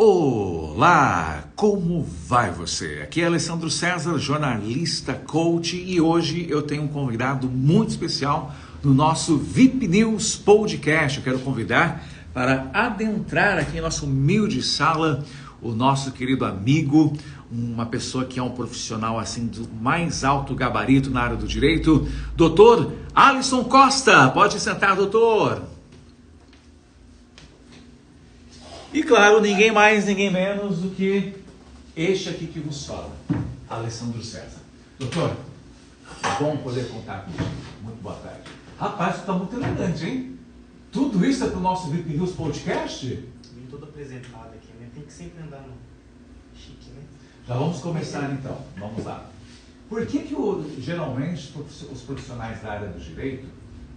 Olá, como vai você? Aqui é Alessandro César, jornalista, coach, e hoje eu tenho um convidado muito especial no nosso VIP News Podcast. Eu quero convidar para adentrar aqui em nossa humilde sala o nosso querido amigo, uma pessoa que é um profissional assim do mais alto gabarito na área do direito, doutor Alisson Costa. Pode sentar, doutor. E claro, ninguém mais, ninguém menos do que este aqui que vos fala, Alessandro César. Doutor, é bom poder contar com você. Muito boa tarde. Rapaz, você está muito elegante, hein? Tudo isso é para o nosso VIP News Podcast? Vim todo apresentado aqui, né? Tem que sempre andar no chique, né? Já vamos começar então, vamos lá. Por que geralmente os profissionais da área do direito,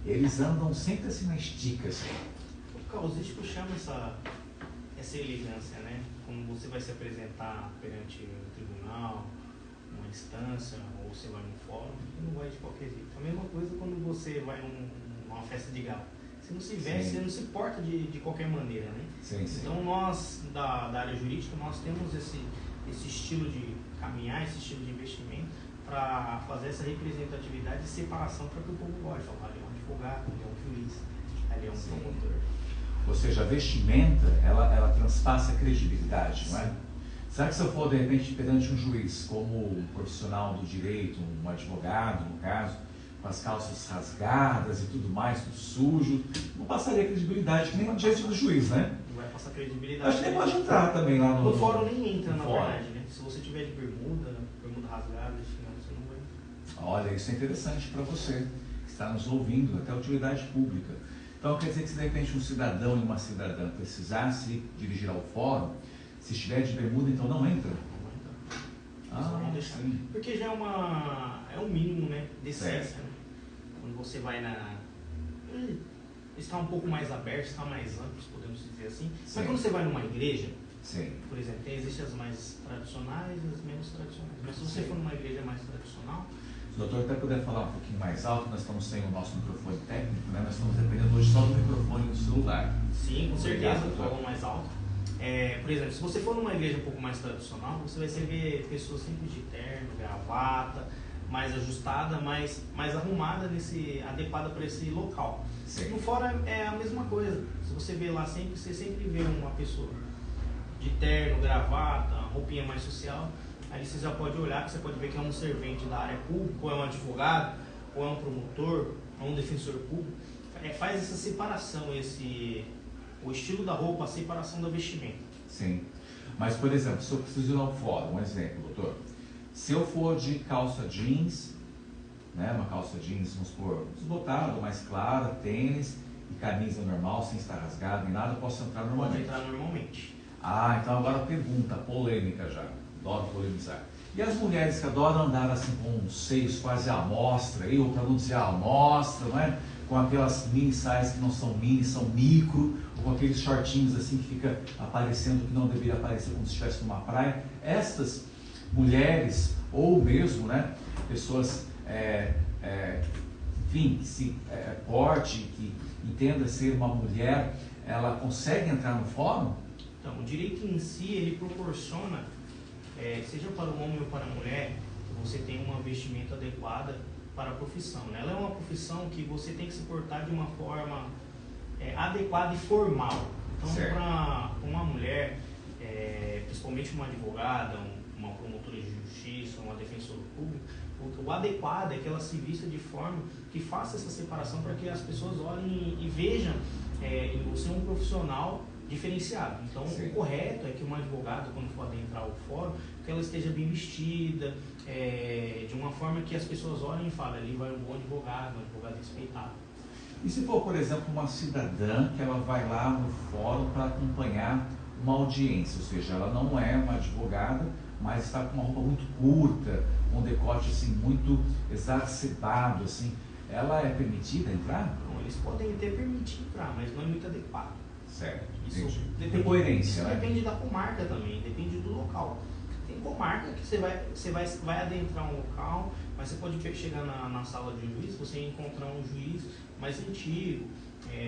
eles andam sempre assim na estica, assim? O causístico chama essa elegância, né? Quando você vai se apresentar perante um tribunal, uma instância, ou você vai num fórum, você não vai de qualquer jeito. A mesma coisa quando você vai numa festa de gala. Você não se veste, você não se porta de qualquer maneira, né? Sim. Então nós, da área jurídica, nós temos esse estilo de caminhar, esse estilo de investimento para fazer essa representatividade e separação para que o povo goste. Ali é um advogado, ali é um juiz, ali é um promotor. Ou seja, a vestimenta, ela transpassa a credibilidade, não é? Será que se eu for, de repente, perante um juiz, como um profissional do direito, um advogado, no caso, com as calças rasgadas e tudo mais, tudo sujo, não passaria credibilidade que nem diante do juiz, né? Não vai passar credibilidade. Acho que nem pode entrar também lá no fórum nem entra, na fórum. verdade, né? Se você tiver de bermuda rasgada, você não vai. Olha, isso é interessante para você que está nos ouvindo, até utilidade pública. Então quer dizer que se de repente um cidadão e uma cidadã precisasse dirigir ao fórum, se estiver de bermuda, então não entra? Não deixar. Porque já é um mínimo, né, decência, né? Quando você vai está um pouco mais aberto, está mais amplo, podemos dizer assim. Sim. Mas quando você vai numa igreja, sim, por exemplo, existem as mais tradicionais e as menos tradicionais. Mas se você for numa igreja mais tradicional... Se o doutor até puder falar um pouquinho mais alto, nós estamos sem o nosso microfone técnico, né? Nós estamos dependendo hoje só do microfone do celular. Sim, com certeza, Obrigado, falam mais alto. Por exemplo, se você for numa igreja um pouco mais tradicional, você vai ver pessoas sempre de terno, gravata, mais ajustada, mais arrumada, adequada para esse local. Sim. No fórum é a mesma coisa. Se você vê lá sempre, você sempre vê uma pessoa de terno, gravata, roupinha mais social. Aí você já pode olhar, que você pode ver que é um servente da área pública, ou é um advogado, ou é um promotor, ou um defensor público. Faz essa separação, o estilo da roupa, a separação da vestimenta. Sim. Mas, por exemplo, se eu preciso ir ao fórum, um exemplo, doutor. Se eu for de calça jeans, né, uma calça jeans, vamos supor, desbotada, mais clara, tênis e camisa normal, sem estar rasgada nem nada, eu posso entrar normalmente? Pode entrar normalmente. Ah, então agora pergunta, polêmica já. Adoro polemizar. E as mulheres que adoram andar assim com os seios quase à mostra, ou para não dizer à mostra, não é? Com aquelas mini saias que não são mini, são micro, ou com aqueles shortinhos assim que fica aparecendo que não deveria aparecer como se estivesse numa praia. Estas mulheres, ou mesmo, né, pessoas, enfim, que se porte, que entenda ser uma mulher, ela consegue entrar no fórum? Então, o direito em si, ele proporciona, seja para o homem ou para a mulher, que você tenha uma vestimenta adequada para a profissão, né? Ela é uma profissão que você tem que se portar de uma forma adequada e formal. Então, para uma mulher, principalmente uma advogada, uma promotora de justiça, uma defensora pública, o adequado é que ela se vista de forma que faça essa separação para que as pessoas olhem e vejam em você um profissional diferenciado. Então, o correto é que uma advogada, quando for adentrar o fórum, que ela esteja bem vestida, de uma forma que as pessoas olhem e falem, ali vai um bom advogado, um advogado respeitado. E se for, por exemplo, uma cidadã que ela vai lá no fórum para acompanhar uma audiência, ou seja, ela não é uma advogada, mas está com uma roupa muito curta, um decote assim muito exacerbado, assim, ela é permitida entrar? Não, eles podem até permitir entrar, mas não é muito adequado. Certo. Isso depende, coerência, isso né? Depende da comarca também, depende do local. Tem comarca que você vai adentrar um local, mas você pode chegar na sala de um juiz, você encontrar um juiz mais antigo,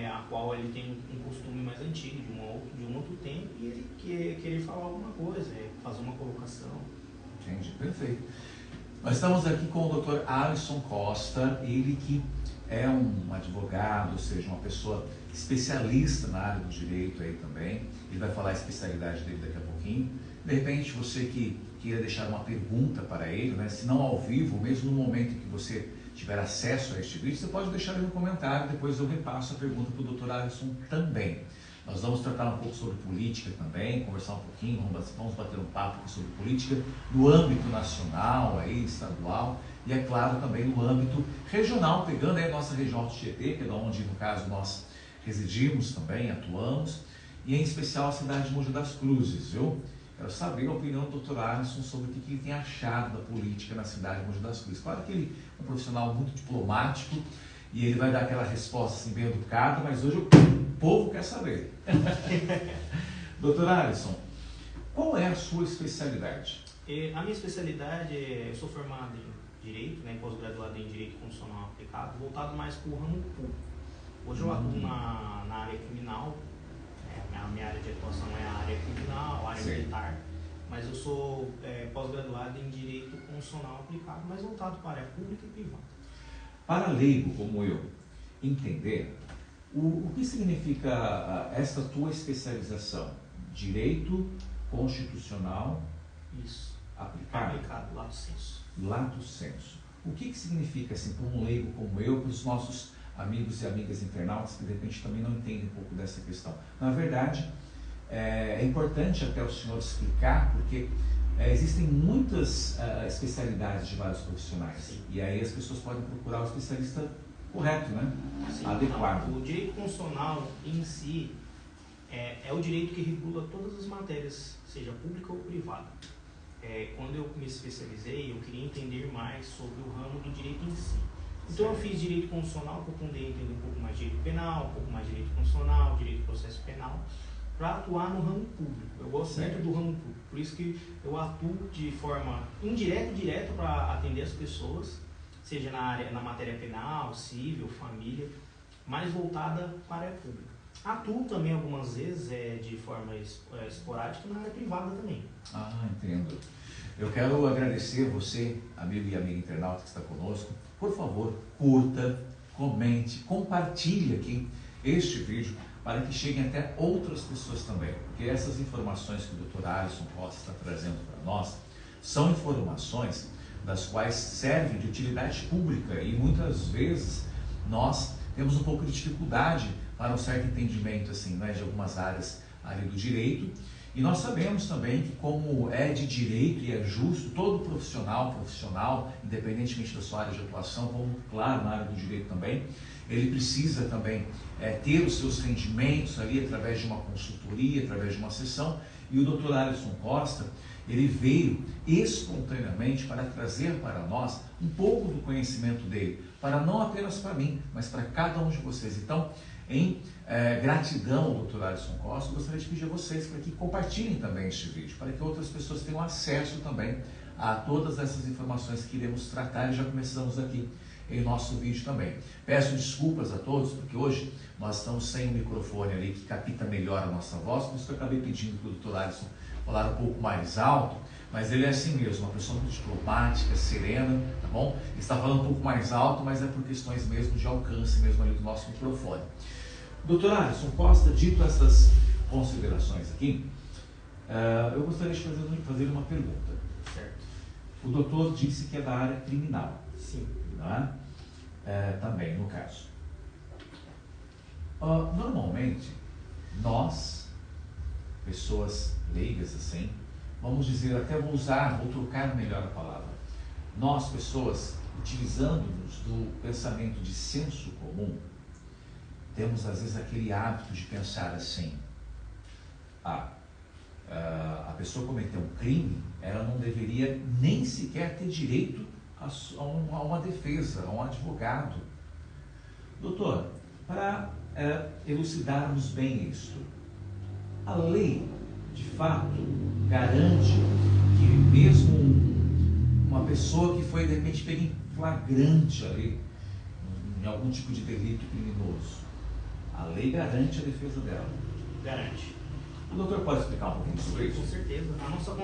a qual ele tem um costume mais antigo, de um outro tempo, e ele querer falar alguma coisa, fazer uma colocação. Entendi, perfeito. Nós estamos aqui com o Dr. Alisson Costa, ele que é um advogado, ou seja, uma pessoa especialista na área do direito aí também. Ele vai falar a especialidade dele daqui a pouquinho. De repente, você que queira deixar uma pergunta para ele, né, se não ao vivo, mesmo no momento em que você tiver acesso a este vídeo, você pode deixar aí no comentário, depois eu repasso a pergunta para o Dr. Alisson também. Nós vamos tratar um pouco sobre política também, conversar um pouquinho, vamos bater um papo aqui sobre política no âmbito nacional, aí, estadual, e é claro também no âmbito regional, pegando aí a nossa região Alto Tietê, que é onde no caso nós residimos também, atuamos, e em especial a cidade de Mogi das Cruzes, viu? Quero saber a opinião do Dr. Alisson sobre o que ele tem achado da política na cidade de Mogi das Cruzes. Claro que ele é um profissional muito diplomático, e ele vai dar aquela resposta assim bem educada, mas hoje o povo quer saber. Doutor Alisson, qual é a sua especialidade? A minha especialidade eu sou formado em Direito, né, pós-graduado em Direito Constitucional Aplicado, voltado mais para o ramo público. Hoje eu atuo na área criminal, a minha área de atuação é a área criminal, a área militar, mas eu sou pós-graduado em Direito Constitucional Aplicado, mas voltado para a área pública e privada. Para leigo como eu entender, o que significa esta tua especialização? Direito Constitucional Aplicado? Aplicado, lato sensu. Lato sensu. O que significa, assim, para um leigo como eu, para os nossos amigos e amigas internautas que de repente também não entendem um pouco dessa questão? Na verdade, é importante até o senhor explicar, porque existem muitas especialidades de vários profissionais. Sim. E aí as pessoas podem procurar o especialista correto, né? Sim, adequado. Então, o direito constitucional em si é o direito que regula todas as matérias, seja pública ou privada. Quando eu me especializei, eu queria entender mais sobre o ramo do direito em si. Então eu fiz direito constitucional para poder entender um pouco mais de direito penal, um pouco mais de direito constitucional, direito de processo penal, para atuar no ramo público. Eu gosto muito do ramo público, por isso que eu atuo de forma indireta e direta para atender as pessoas, seja na matéria penal, civil, família, mais voltada para a área pública. Atuo também algumas vezes de forma esporádica na área privada também. Ah, entendo. Eu quero agradecer você, amigo e amiga internauta que está conosco. Por favor, curta, comente, compartilhe aqui este vídeo para que cheguem até outras pessoas também. Porque essas informações que o Dr. Alisson Costa está trazendo para nós são informações das quais servem de utilidade pública e muitas vezes nós temos um pouco de dificuldade para um certo entendimento assim, né, de algumas áreas ali do direito. E nós sabemos também que, como é de direito e é justo, todo profissional, independentemente da sua área de atuação, como claro na área do direito também, ele precisa também ter os seus rendimentos ali através de uma consultoria, através de uma sessão. E o Dr. Alisson Costa, ele veio espontaneamente para trazer para nós um pouco do conhecimento dele, para não apenas para mim, mas para cada um de vocês. Então, em gratidão ao Dr. Alisson Costa, eu gostaria de pedir a vocês para que compartilhem também este vídeo, para que outras pessoas tenham acesso também a todas essas informações que iremos tratar, e já começamos aqui em nosso vídeo também. Peço desculpas a todos, porque hoje nós estamos sem o microfone ali que capta melhor a nossa voz, por isso que eu acabei pedindo para o Dr. Alisson falar um pouco mais alto, mas ele é assim mesmo, uma pessoa muito diplomática, serena, tá bom? Ele está falando um pouco mais alto, mas é por questões mesmo de alcance mesmo ali do nosso microfone. Dr. Alisson Costa, dito essas considerações aqui, eu gostaria de fazer uma pergunta. Certo. O doutor disse que é da área criminal. Sim. Né? Também, no caso. Normalmente, nós, pessoas leigas assim, vamos dizer, até vou trocar melhor a palavra. Nós, pessoas, utilizando-nos do pensamento de senso comum, temos às vezes aquele hábito de pensar assim: a pessoa cometeu um crime, ela não deveria nem sequer ter direito a uma defesa, a um advogado. Doutor, para elucidarmos bem isso, a lei, de fato, garante que mesmo uma pessoa que foi de repente pega em flagrante ali, em algum tipo de delito criminoso, a lei garante a defesa dela? Garante. O doutor pode explicar um pouquinho sobre isso? Com certeza. A nossa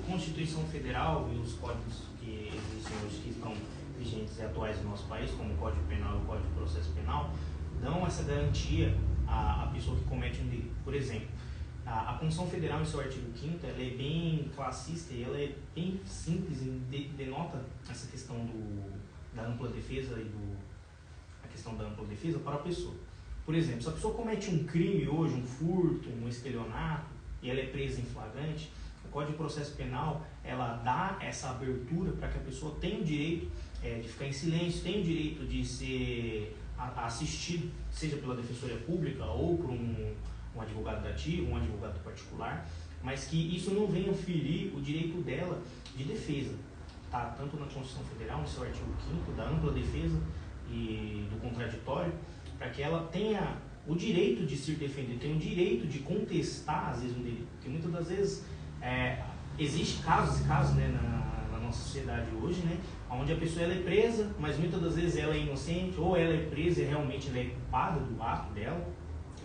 Constituição Federal e os códigos que existem hoje, que estão vigentes e atuais no nosso país, como o Código Penal e o Código de Processo Penal, dão essa garantia à pessoa que comete um delito. Por exemplo, a Constituição Federal, em seu artigo 5º, ela é bem classista e ela é bem simples e denota essa questão da ampla defesa e a questão da ampla defesa para a pessoa. Por exemplo, se a pessoa comete um crime hoje, um furto, um estelionato, e ela é presa em flagrante, o Código de Processo Penal, ela dá essa abertura para que a pessoa tenha o direito de ficar em silêncio, tenha o direito de ser assistido, seja pela Defensoria Pública ou por um advogado dativo, um advogado particular, mas que isso não venha ferir o direito dela de defesa. Tá? Tanto na Constituição Federal, no seu artigo 5º, da ampla defesa e do contraditório, para que ela tenha o direito de se defender, tenha o direito de contestar, às vezes, um delito. Porque muitas das vezes existem casos e casos, né, na nossa sociedade hoje, né, onde a pessoa ela é presa, mas muitas das vezes ela é inocente, ou ela é presa e realmente ela é culpada do ato dela.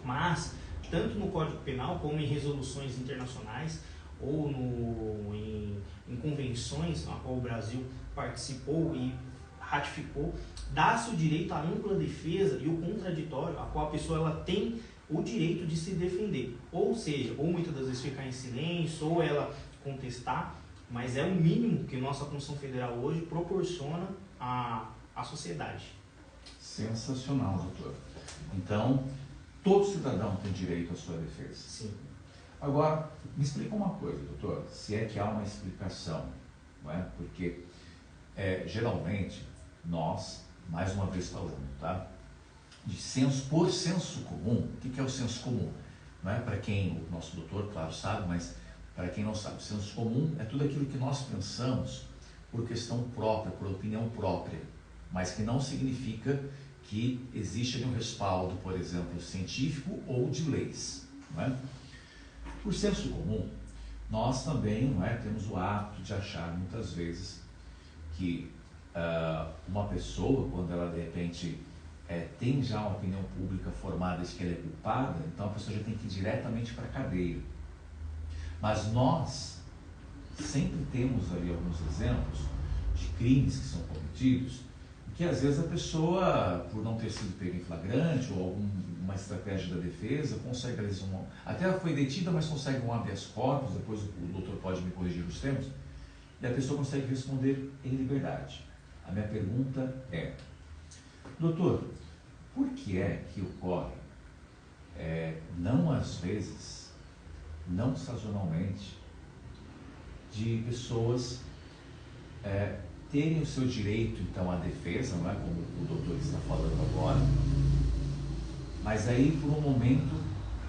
Mas, tanto no Código Penal como em resoluções internacionais ou em convenções a qual o Brasil participou e ratificou, dá-se o direito à ampla defesa e o contraditório, a qual a pessoa ela tem o direito de se defender. Ou seja, ou muitas das vezes ficar em silêncio, ou ela contestar, mas é o mínimo que nossa Constituição Federal hoje proporciona à sociedade. Sensacional, doutor. Então, todo cidadão tem direito à sua defesa. Sim. Agora, me explica uma coisa, doutor, se é que há uma explicação, não é? Porque, geralmente, nós, mais uma vez falando, tá? Por senso comum, o que é o senso comum? Não é para quem, o nosso doutor, claro, sabe, mas para quem não sabe, o senso comum é tudo aquilo que nós pensamos por questão própria, por opinião própria, mas que não significa que existe ali um respaldo, por exemplo, científico ou de leis, não é? Por senso comum, nós também, não é, temos o hábito de achar muitas vezes que uma pessoa, quando ela de repente tem já uma opinião pública formada de que ela é culpada, então a pessoa já tem que ir diretamente para a cadeia. Mas nós sempre temos ali alguns exemplos de crimes que são cometidos, que às vezes a pessoa, por não ter sido pega em flagrante ou alguma estratégia da defesa, consegue, até ela foi detida, mas consegue um habeas corpus, depois o doutor pode me corrigir os termos, e a pessoa consegue responder em liberdade. A minha pergunta é, doutor, por que é que ocorre, não às vezes, não sazonalmente, de pessoas terem o seu direito, então, à defesa, não é como o doutor está falando agora, mas aí, por um momento,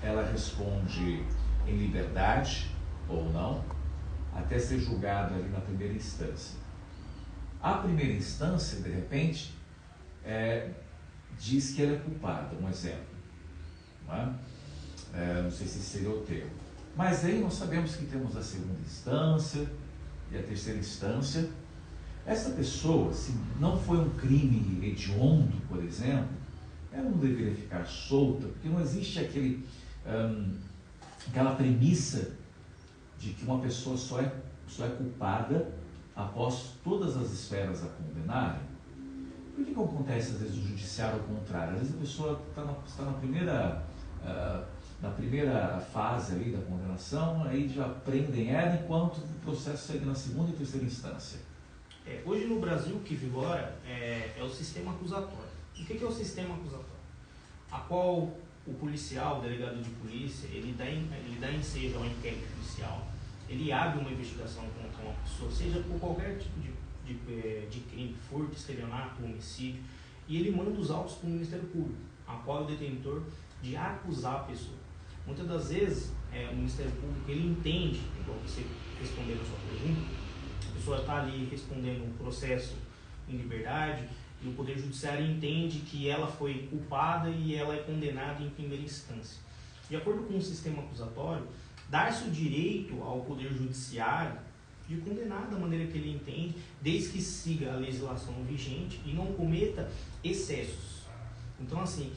ela responde em liberdade ou não, até ser julgada ali na primeira instância. A primeira instância, de repente, diz que ela é culpada, um exemplo. Não é? Não sei se esse seria o termo. Mas aí nós sabemos que temos a segunda instância e a terceira instância. Essa pessoa, se não foi um crime hediondo, por exemplo, ela não deveria ficar solta, porque não existe aquela premissa de que uma pessoa só é culpada após todas as esferas a condenarem. Por que acontece às vezes no judiciário ao contrário? Às vezes a pessoa está na primeira fase ali da condenação, aí já prendem ela, enquanto o processo segue na segunda e terceira instância. Hoje no Brasil o que vigora é o sistema acusatório. O que é o sistema acusatório? A qual o policial, o delegado de polícia, ele dá ensejo ao inquérito policial, ele abre uma investigação contra uma pessoa, seja por qualquer tipo de crime, furto, estelionato, homicídio, e ele manda os autos para o Ministério Público, a qual é o detentor de acusar a pessoa. Muitas das vezes, o Ministério Público, ele entende, igual você respondendo a sua pergunta, a pessoa está ali respondendo um processo em liberdade, e o Poder Judiciário entende que ela foi culpada e ela é condenada em primeira instância. De acordo com o sistema acusatório, dar-se o direito ao Poder Judiciário de condenar da maneira que ele entende, desde que siga a legislação vigente e não cometa excessos. Então, assim,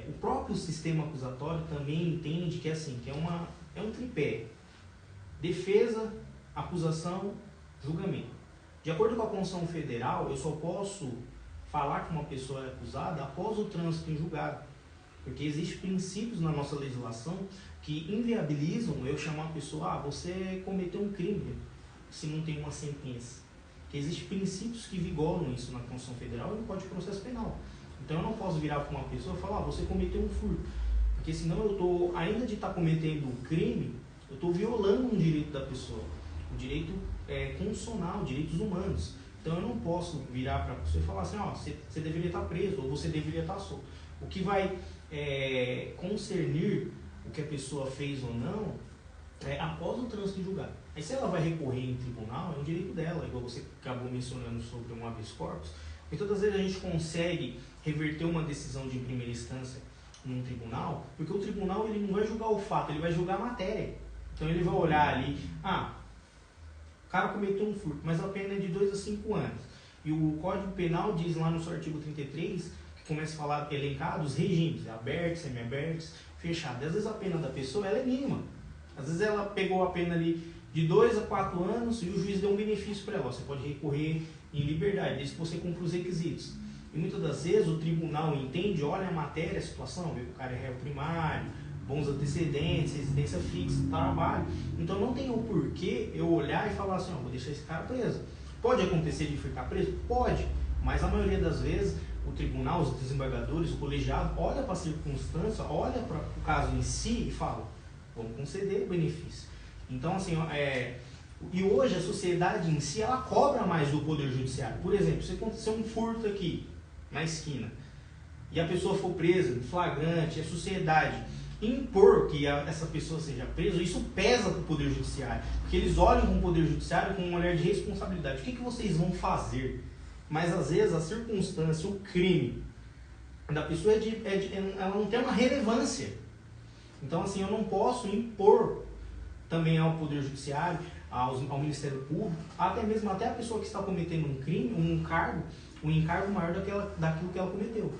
o próprio sistema acusatório também entende que é é um tripé: defesa, acusação, julgamento. De acordo com a Constituição Federal, eu só posso falar que uma pessoa é acusada após o trânsito em julgado, porque existem princípios na nossa legislação que inviabilizam eu chamar a pessoa, você cometeu um crime, se não tem uma sentença. Que existem princípios que vigoram isso na Constituição Federal e no Código de Processo Penal. Então eu não posso virar para uma pessoa e falar, você cometeu um furto, porque senão eu estou, ainda de estar cometendo um crime, eu estou violando um direito da pessoa, o direito constitucional, direitos humanos. Então eu não posso virar para a pessoa e falar assim, você deveria estar preso ou você deveria estar solto. O que vai concernir o que a pessoa fez ou não após o trânsito em julgado. Aí se ela vai recorrer em tribunal, é um direito dela, igual você acabou mencionando sobre um habeas corpus. E todas as vezes a gente consegue reverter uma decisão de primeira instância num tribunal, porque o tribunal ele não vai julgar o fato, ele vai julgar a matéria. Então ele vai olhar ali, o cara cometeu um furto, mas a pena é de 2 a 5 anos. E o Código Penal diz lá no seu artigo 33, que começa a falar, elencado, os regimes, abertos, semi-abertos, fechados. Às vezes a pena da pessoa ela é mínima. Às vezes ela pegou a pena ali de 2 a 4 anos e o juiz deu um benefício para ela. Você pode recorrer em liberdade, desde que você cumpra os requisitos. E muitas das vezes o tribunal entende, olha a matéria, a situação, vê que o cara é réu primário, bons antecedentes, residência fixa, trabalho. Então não tem o porquê eu olhar e falar assim, vou deixar esse cara preso. Pode acontecer de ficar preso? Pode. Mas a maioria das vezes o tribunal, os desembargadores, o colegiado, olha para a circunstância, olha para o caso em si e fala, vamos conceder o benefício. Então, assim, e hoje a sociedade em si, ela cobra mais do Poder Judiciário. Por exemplo, se acontecer um furto aqui, na esquina, e a pessoa for presa, flagrante, a sociedade impor que essa pessoa seja presa, isso pesa para o Poder Judiciário. Porque eles olham para o Poder Judiciário com um olhar de responsabilidade. O que vocês vão fazer? Mas, às vezes, a circunstância, o crime da pessoa, ela não tem uma relevância. Então, assim, eu não posso impor também ao Poder Judiciário, ao Ministério Público, até a pessoa que está cometendo um crime, um encargo maior daquilo que ela cometeu.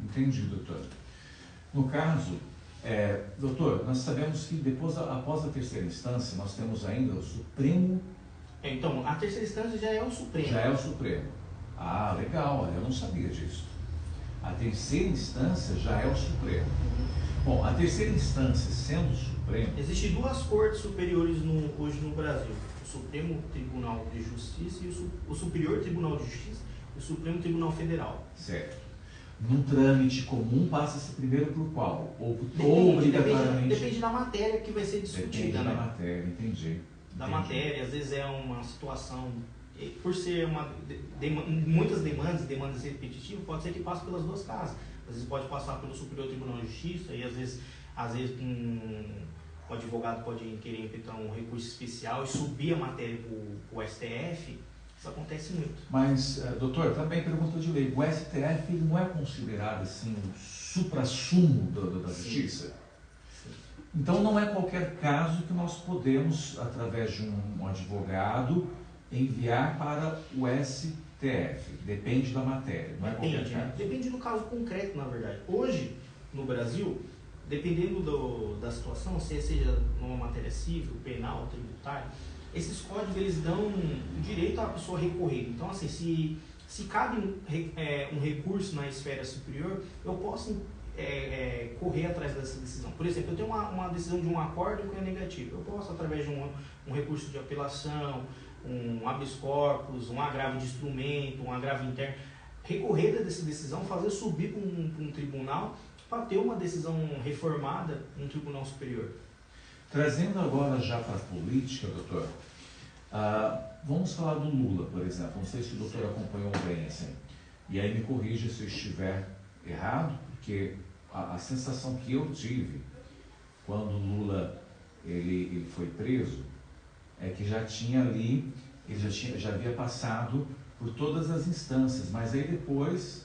Entendi, doutor. No caso, doutor, nós sabemos que após a terceira instância, nós temos ainda o Supremo. Então, a terceira instância já é o Supremo. Já é o Supremo. Ah, legal, eu não sabia disso. A terceira instância já é o Supremo. Bom, a terceira instância sendo o Supremo... Existem 2 cortes superiores hoje no Brasil. O Supremo Tribunal de Justiça e o Superior Tribunal de Justiça e o Supremo Tribunal Federal. Certo. Num trâmite comum, passa-se primeiro por qual? Ou obrigatoriamente? Depende da matéria que vai ser discutida. Depende da matéria, entendi. Da matéria, às vezes é uma situação... Por ser muitas demandas repetitivas, pode ser que passe pelas 2 casas. Às vezes pode passar pelo Superior Tribunal de Justiça e às vezes o advogado pode querer impetrar um recurso especial e subir a matéria para o STF. Isso acontece muito. Mas, doutor, também pergunta de lei. O STF ele não é considerado assim o supra-sumo da justiça? Sim. Então não é qualquer caso que nós podemos, através de um advogado, enviar para o STF. Depende da matéria, não é qualquer caso. Né? Depende do caso concreto, na verdade. Hoje, no Brasil, dependendo da situação, seja numa matéria civil, penal, tributária, esses códigos eles dão o direito à pessoa recorrer. Então, assim, se cabe um recurso na esfera superior, eu posso correr atrás dessa decisão. Por exemplo, eu tenho uma decisão de um acórdão que é negativo. Eu posso, através de um recurso de apelação, um habeas corpus, um agravo de instrumento, um agravo interno, recorrer dessa decisão, fazer subir para um tribunal para ter uma decisão reformada no Tribunal Superior. Trazendo agora já para a política, doutor, vamos falar do Lula, por exemplo. Não sei se o doutor acompanhou bem assim. E aí me corrija se eu estiver errado, porque a sensação que eu tive quando o Lula ele foi preso é que já tinha ali, já havia passado por todas as instâncias, mas aí depois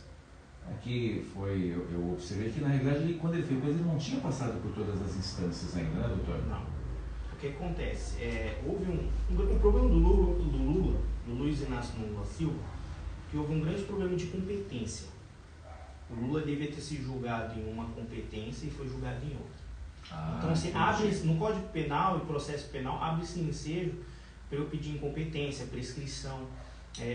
eu observei que na realidade quando ele foi preso ele não tinha passado por todas as instâncias ainda, né, doutor? Não. O que acontece? Houve um problema do Luiz Inácio Lula Silva, que houve um grande problema de competência. O Lula devia ter sido julgado em uma competência e foi julgado em outra. Então, assim, abre no Código Penal e Processo Penal, abre-se ensejo para eu pedir incompetência, prescrição,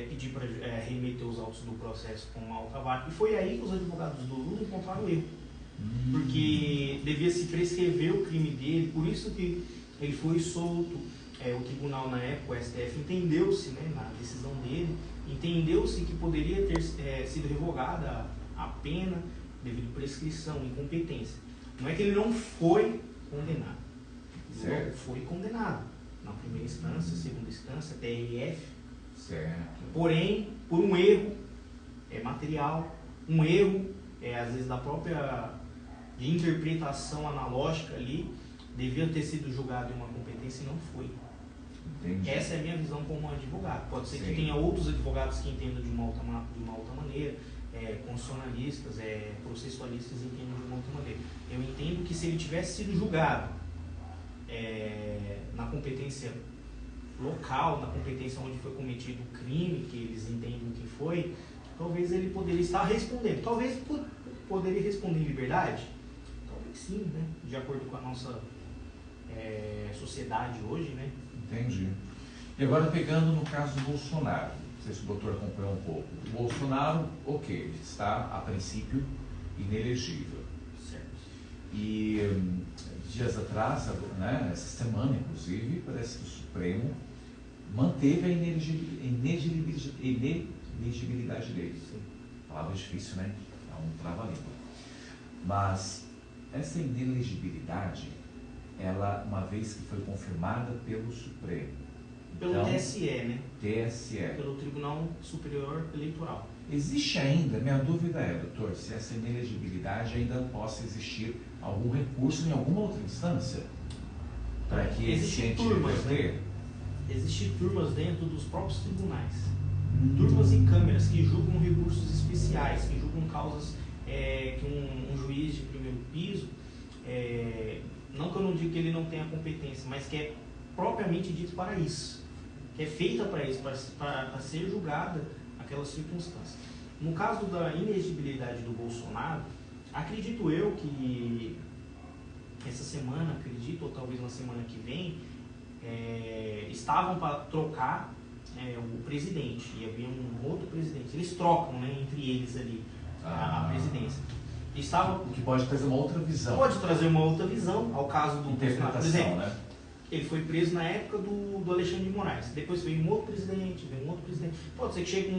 pedir para remeter os autos do processo com alta vara. E foi aí que os advogados do Lula encontraram erro. Porque devia se prescrever o crime dele, por isso que ele foi solto. O tribunal na época, o STF, entendeu-se, né, na decisão dele, entendeu-se que poderia ter sido revogada a pena devido à prescrição, incompetência. Não é que ele não foi condenado. Ele foi condenado na primeira instância, segunda instância, TRF. Certo. Porém, por um erro material, um erro, às vezes, da própria de interpretação analógica ali, devia ter sido julgado em uma competência e não foi. Entendi. Essa é a minha visão como advogado. Pode ser Sim. que tenha outros advogados que entendam de uma outra maneira, constitucionalistas, processualistas entendam de uma outra maneira. Eu entendo que se ele tivesse sido julgado na competência local, na competência onde foi cometido o crime, que eles entendem que foi, talvez ele poderia estar respondendo. Talvez poderia responder em liberdade? Talvez sim, né? De acordo com a nossa sociedade hoje, né? Entendi. E agora pegando no caso do Bolsonaro, não sei se o doutor acompanhou um pouco. O Bolsonaro, ok, está a princípio inelegível. Certo. E dias atrás, né, essa semana inclusive, parece que o Supremo manteve a inelegibilidade dele. Sim. Palavra difícil, né? É um trava-língua. Mas essa inelegibilidade, ela, uma vez que foi confirmada pelo Supremo. Pelo então, TSE, né? TSE. Pelo Tribunal Superior Eleitoral. Existe ainda, minha dúvida é, doutor, se essa inelegibilidade ainda possa existir algum recurso em alguma outra instância para que Existem turmas, né? Existem turmas dentro dos próprios tribunais. Turmas e câmeras que julgam recursos especiais, que julgam causas que um juiz de primeiro piso, não que eu não diga que ele não tenha competência, mas que é propriamente dito para isso, que é feita para isso, para ser julgada aquela circunstância. No caso da inelegibilidade do Bolsonaro, acredito eu que essa semana, ou talvez na semana que vem, estavam para trocar o presidente, e havia um outro presidente. Eles trocam, né, entre eles ali a presidência. O que pode trazer uma outra visão. Pode trazer uma outra visão ao caso do Bolsonaro. Por exemplo, né? Ele foi preso na época do Alexandre de Moraes. Depois veio um outro presidente, Pode ser que chegue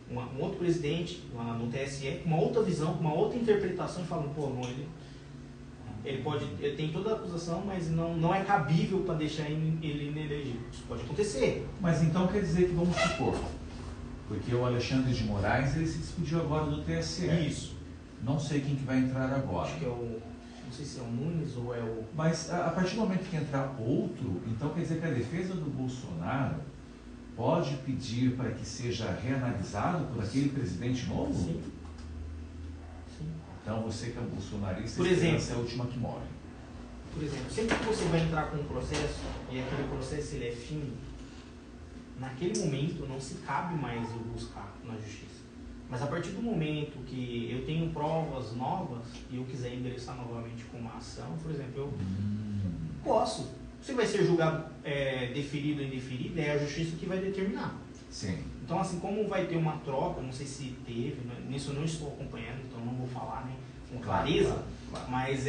um outro presidente lá no TSE com uma outra visão, com uma outra interpretação, e falando, pô, não, ele tem toda a acusação, mas não é cabível para deixar ele inelegível. Isso pode acontecer. Mas então quer dizer que, vamos supor, porque o Alexandre de Moraes, ele se despediu agora do TSE. Isso. Não sei quem que vai entrar agora. Acho que não sei se é o Nunes ou é o... Mas a partir do momento que entrar outro, então quer dizer que a defesa do Bolsonaro pode pedir para que seja reanalisado por aquele presidente novo? Sim. Então você que é bolsonarista, por exemplo, é a última que morre. Por exemplo, sempre que você vai entrar com um processo e aquele processo ele é fino, naquele momento não se cabe mais eu buscar na justiça. Mas a partir do momento que eu tenho provas novas e eu quiser ingressar novamente com uma ação, por exemplo, eu posso. Se vai ser julgado deferido ou indeferido, é a justiça que vai determinar. Sim. Então, assim, como vai ter uma troca, não sei se teve, nisso eu não estou acompanhando, então não vou falar, né, com clareza, claro. Mas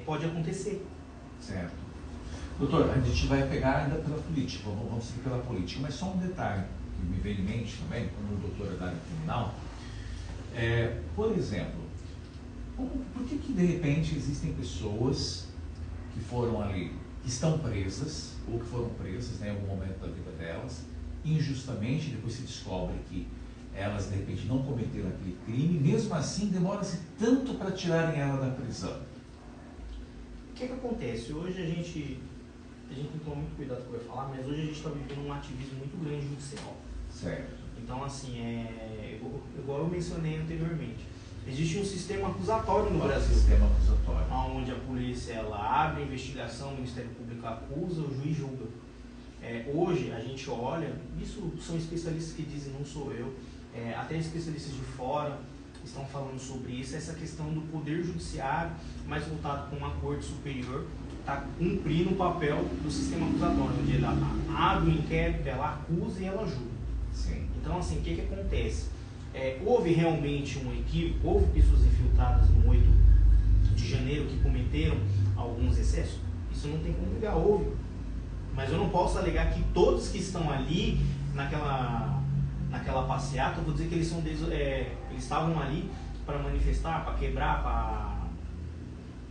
pode acontecer. Certo. Doutor, a gente vai pegar ainda pela política, vamos seguir pela política, mas só um detalhe que me veio em mente também, como o doutor é da área criminal, por exemplo, por que de repente existem pessoas que foram ali, que estão presas, ou que foram presas, né, em algum momento da vida delas, injustamente, depois se descobre que elas de repente não cometeram aquele crime, mesmo assim demora-se tanto para tirarem ela da prisão? O que acontece? Hoje a gente tem que tomar muito cuidado com o que vai falar, mas hoje a gente está vivendo um ativismo muito grande judicial. Certo. Então, assim, igual eu mencionei anteriormente, existe um sistema acusatório no Brasil. Sistema acusatório. Onde a polícia ela abre a investigação, o Ministério Público acusa, o juiz julga. Hoje a gente olha, isso são especialistas que dizem, não sou eu, até especialistas de fora, estão falando sobre isso, essa questão do poder judiciário, mais voltado com uma corte superior, está cumprindo o papel do sistema acusatório, onde ela abre o inquérito, ela acusa e ela julga. Sim. Então, assim, o que acontece? Houve realmente um equívoco, houve pessoas infiltradas no 8 de janeiro que cometeram alguns excessos? Isso não tem como negar, houve. Mas eu não posso alegar que todos que estão ali naquela passeata, eu vou dizer que eles estavam ali para manifestar, para quebrar, para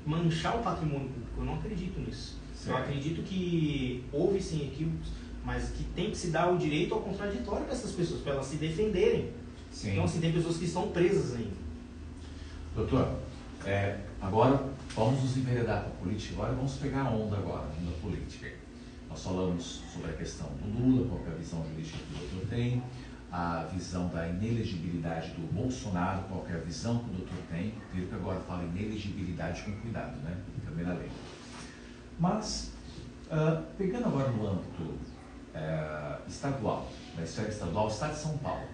manchar o patrimônio público. Eu não acredito nisso. Certo. Eu acredito que houve sim equívocos, mas que tem que se dar o direito ao contraditório dessas pessoas, para elas se defenderem. Sim. Então, assim, tem pessoas que estão presas ainda. Doutor, agora vamos nos enveredar para a política, agora vamos pegar a onda agora, na política. Nós falamos sobre a questão do Lula, qual é a visão jurídica que o doutor tem, a visão da inelegibilidade do Bolsonaro, qual é a visão que o doutor tem. Veja que agora fala inelegibilidade com cuidado, né? Primeira lei. Mas, pegando agora no âmbito estadual, da esfera estadual, Estado de São Paulo,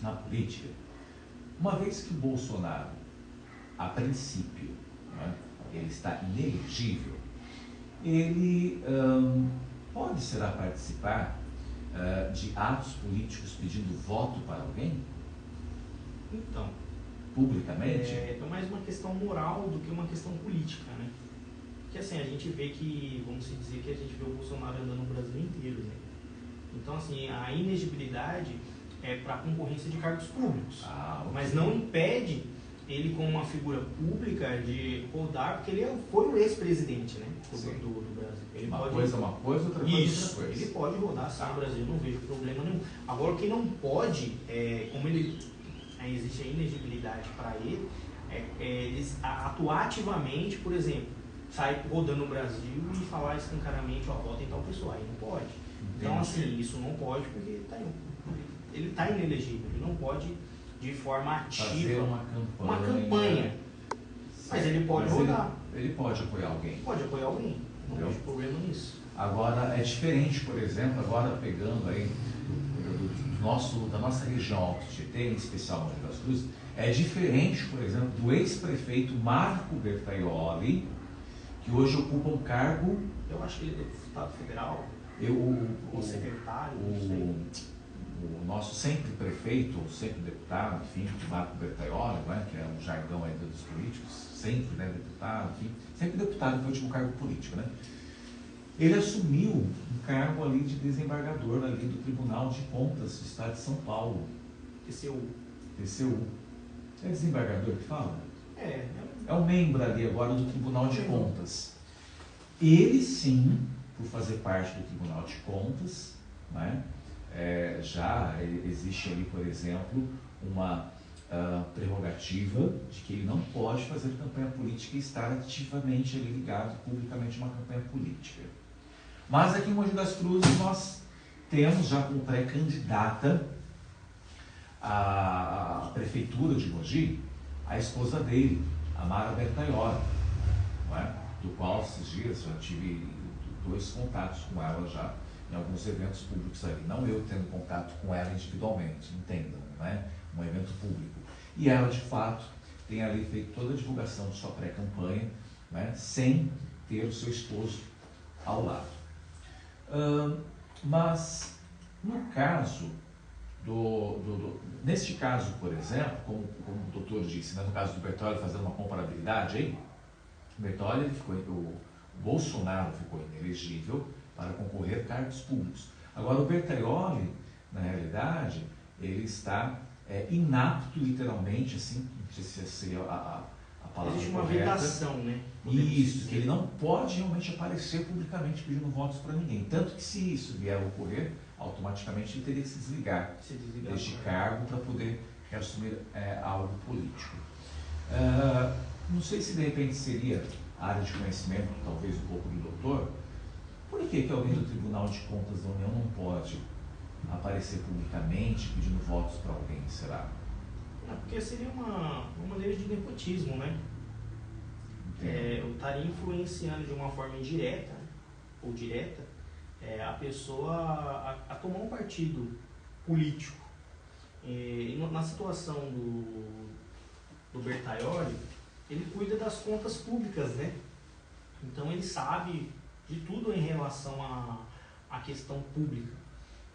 na política, uma vez que o Bolsonaro, a princípio, né, ele está inelegível, ele pode, será, participar de atos políticos pedindo voto para alguém? Então, publicamente? É mais uma questão moral do que uma questão política, né? Porque assim, a gente vê que, vamos dizer que a gente vê o Bolsonaro andando no Brasil inteiro, né? Então, assim, a inegibilidade é para concorrência de cargos públicos, okay. Mas não impede ele, como uma figura pública, de rodar, porque ele foi o ex-presidente, né, do Brasil. Ele uma pode... coisa é uma coisa, outra coisa é outra coisa. Ele pode rodar sim no Brasil, não vejo problema nenhum. Agora, o que não pode, como existe a inegibilidade para ele, eles atuar ativamente, por exemplo, sair rodando no Brasil e falar escancaradamente, vota em tal pessoa, aí não pode. Então, assim, isso não pode porque ele está inelegível, ele não pode de forma ativa fazer uma campanha. Mas ele pode rodar. Ele pode apoiar alguém. Pode apoiar alguém, não vejo problema nisso. Agora, é diferente, por exemplo, agora pegando aí da nossa região Alto Tietê, em especial Mogi das Cruzes, é diferente, por exemplo, do ex-prefeito Marco Bertaioli, que hoje ocupa um cargo... Eu acho que ele é deputado federal, ou secretário, o nosso sempre prefeito, ou sempre deputado, enfim, Marco Bertaioli, né, que é um jargão ainda dos políticos, sempre, né, deputado, enfim, sempre deputado foi o último cargo político, né? Ele assumiu um cargo ali de desembargador ali do Tribunal de Contas do Estado de São Paulo. TCU. É desembargador que fala? É um membro ali agora do Tribunal de Contas. Ele sim, por fazer parte do Tribunal de Contas, né, já existe ali, por exemplo, uma prerrogativa de que ele não pode fazer campanha política e estar ativamente ali ligado publicamente a uma campanha política. Mas aqui em Mogi das Cruzes nós temos já como pré-candidata à prefeitura de Mogi a esposa dele, a Mara Bertaioli, não é? Do qual esses dias já tive 2 contatos com ela já em alguns eventos públicos ali. Não eu tendo contato com ela individualmente, entendam, né? Um evento público. E ela, de fato, tem ali feito toda a divulgação de sua pré-campanha, né? Sem ter o seu esposo ao lado. Mas, no caso neste caso, por exemplo, como o doutor disse, né, no caso do Bertaioli, fazendo uma comparabilidade aí, o Bolsonaro ficou inelegível para concorrer a cargos públicos. Agora, o Bertaioli, na realidade, ele está inapto, literalmente, assim, não sei se seria a palavra existe uma correta. Vedação, né? Isso, que ele não pode realmente aparecer publicamente pedindo votos para ninguém. Tanto que, se isso vier a ocorrer, automaticamente ele teria que se desligar deste cargo para poder assumir algo político. Não sei se de repente seria a área de conhecimento, talvez um pouco do doutor, por que alguém do Tribunal de Contas da União não pode aparecer publicamente pedindo votos para alguém, será? Porque seria uma maneira de nepotismo, né? Eu estaria influenciando de uma forma indireta ou direta a pessoa a tomar um partido político. Na situação do Bertaioli, ele cuida das contas públicas, né? Então ele sabe de tudo em relação à questão pública.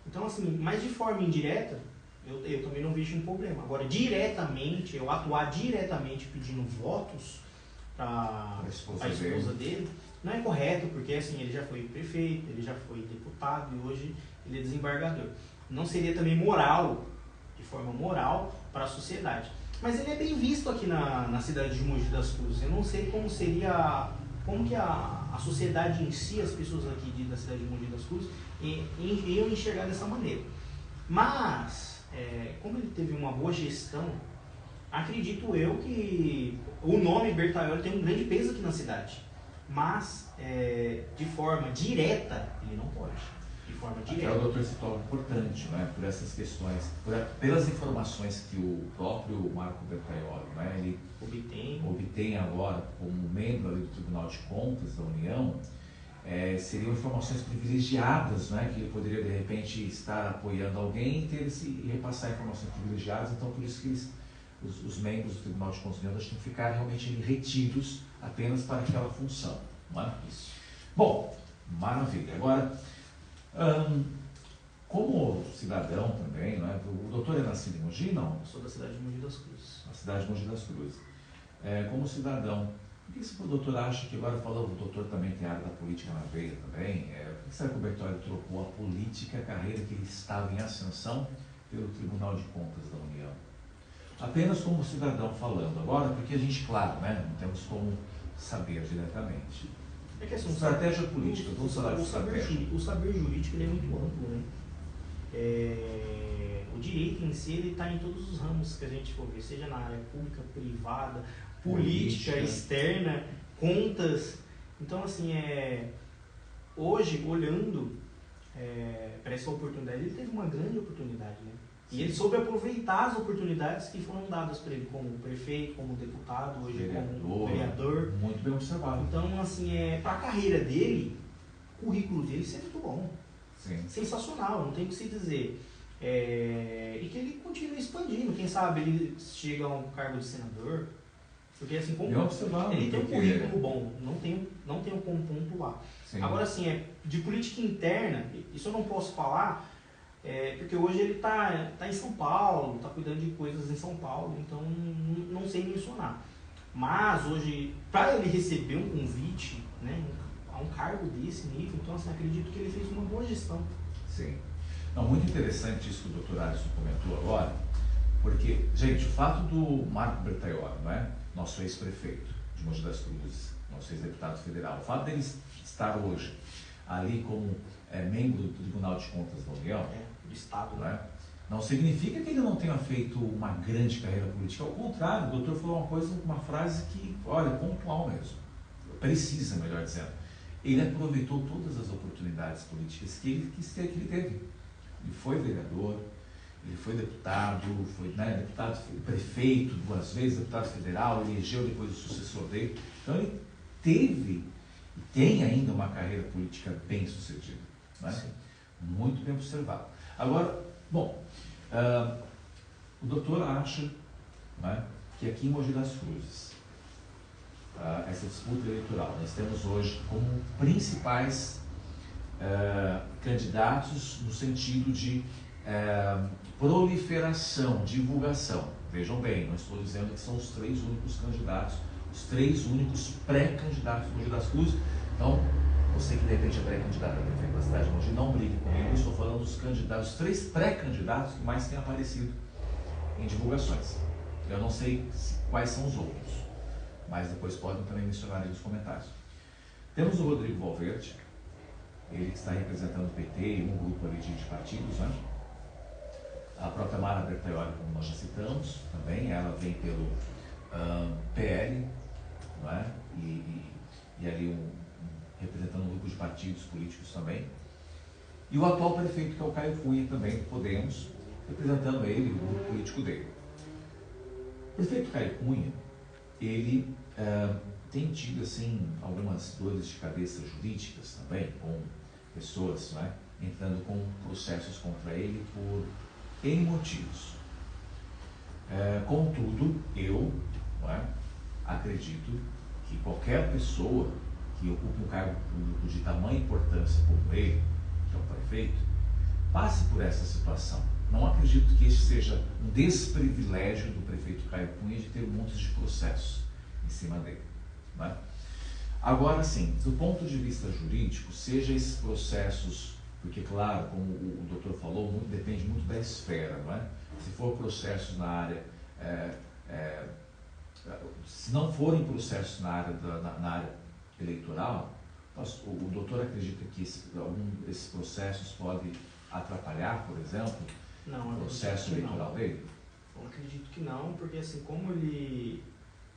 Então assim, mas de forma indireta, eu também não vejo um problema. Agora, diretamente, eu atuar diretamente pedindo votos para a esposa dele, não é correto, porque assim, ele já foi prefeito, ele já foi deputado e hoje ele é desembargador. Não seria também moral, de forma moral, para a sociedade. Mas ele é bem visto aqui na cidade de Mogi das Cruzes. Eu não sei como seria, como que a sociedade em si, as pessoas aqui da cidade de Mogi das Cruzes, iam enxergar dessa maneira. Mas, como ele teve uma boa gestão, acredito eu que o nome Bertaioli tem um grande peso aqui na cidade. Mas, de forma direta, ele não pode. De forma direta. Até o doutor citou algo importante, né? Por essas questões, pelas informações que o próprio Marco Bertaioli, né, ele obtém agora como membro ali do Tribunal de Contas da União, seriam informações privilegiadas, né, que ele poderia de repente estar apoiando alguém e repassar informações privilegiadas. Então por isso que os membros do Tribunal de Contas da União têm que ficar realmente retidos apenas para aquela função, não é? Isso. Bom, maravilha. Agora, como cidadão também, não é? O doutor é nascido em Mogi, não? Eu sou da cidade de Mogi das Cruzes. A cidade de Mogi das Cruzes. Como cidadão, por que o doutor acha que, agora falando, o doutor também tem a área da política na veia também, por que será que o Bertaioli trocou a política, a carreira que ele estava em ascensão, pelo Tribunal de Contas da União? Apenas como cidadão falando agora, porque a gente, claro, né, não temos como saber diretamente. É que assim, estratégia política, vamos falar de estratégia. O saber jurídico ele é muito amplo, né? O direito em si ele está em todos os ramos que a gente for ver, seja na área pública, privada, política, externa, contas. Então assim, hoje, olhando para essa oportunidade, ele teve uma grande oportunidade, né? E ele soube aproveitar as oportunidades que foram dadas para ele, como prefeito, como deputado, hoje como vereador. Muito bem observado. Então, assim, para a carreira dele, o currículo dele é muito bom. Sim. Sensacional, não tem o que se dizer. E que ele continue expandindo. Quem sabe ele chega a um cargo de senador. Porque, assim, como ele tem um currículo bom, não tenho como pontuar. Sim. Agora, assim, de política interna, isso eu não posso falar. Porque hoje ele está em São Paulo, está cuidando de coisas em São Paulo, então não sei mencionar. Mas hoje, para ele receber um convite, né, a um cargo desse nível, então assim, acredito que ele fez uma boa gestão. Sim. Não, muito interessante isso que o doutor Alisson comentou agora, porque, gente, o fato do Marco Bertaioli, não é? Nosso ex-prefeito de Mogi das Cruzes, nosso ex-deputado federal, o fato dele estar hoje ali como membro do Tribunal de Contas da União, do Estado, né? Não significa que ele não tenha feito uma grande carreira política. Ao contrário, o doutor falou uma frase que, olha, pontual mesmo, precisa, melhor dizendo. Ele aproveitou todas as oportunidades políticas que ele teve. Ele foi vereador, ele foi deputado, foi deputado prefeito 2 vezes, deputado federal, elegeu depois o sucessor dele. Então ele teve e tem ainda uma carreira política bem sucedida, né? Muito bem observado. Agora, bom, o doutor acha, né, que aqui em Mogi das Cruzes, essa disputa eleitoral, nós temos hoje como principais candidatos no sentido de proliferação, divulgação. Vejam bem, não estou dizendo que são os 3 únicos candidatos, os 3 únicos pré-candidatos de Mogi das Cruzes. Então, você que de repente é pré-candidato a prefeito da cidade de Mogi, não brigue comigo, eu estou falando dos candidatos, os 3 pré-candidatos que mais têm aparecido em divulgações. Eu não sei quais são os outros, mas depois podem também mencionar aí nos comentários. Temos o Rodrigo Valverde, ele que está representando o PT e um grupo ali de partidos, né? A própria Mara Bertaioli, como nós já citamos, também, ela vem pelo PL, não é? E ali representando um grupo de partidos políticos também. E o atual prefeito, que é o Caio Cunha, também do Podemos, representando ele e o grupo político dele. O prefeito Caio Cunha, ele tem tido assim, algumas dores de cabeça jurídicas também, com pessoas, né, entrando com processos contra ele por N motivos. Contudo, eu não é? Acredito que qualquer pessoa que ocupe um cargo público de tamanha importância como ele, que é o prefeito, passe por essa situação. Não acredito que este seja um desprivilégio do prefeito Caio Cunha de ter um monte de processos em cima dele, não é? Agora sim, do ponto de vista jurídico, seja esses processos, porque claro, como o doutor falou, depende muito da esfera, não é? Se for processos na área, se não forem processos na área eleitoral, o doutor acredita que algum desses processos pode atrapalhar, por exemplo, o processo eleitoral dele? Eu acredito que não, porque assim, como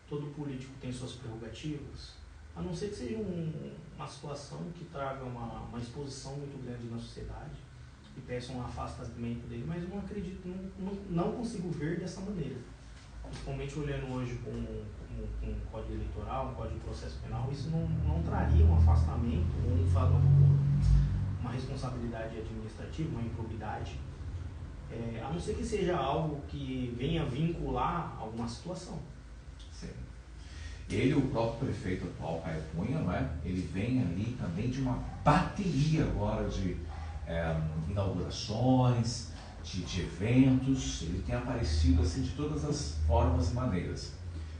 todo político tem suas prerrogativas, a não ser que seja uma situação que traga uma exposição muito grande na sociedade e peça um afastamento dele, mas eu não acredito, não consigo ver dessa maneira. Principalmente olhando hoje com um código eleitoral, um código de processo penal, isso não traria um afastamento ou uma responsabilidade administrativa, uma improbidade, a não ser que seja algo que venha vincular alguma situação. Sim. Ele, o próprio prefeito atual, Caio Cunha, não é? Ele vem ali também de uma bateria agora de inaugurações, de eventos. Ele tem aparecido assim de todas as formas e maneiras.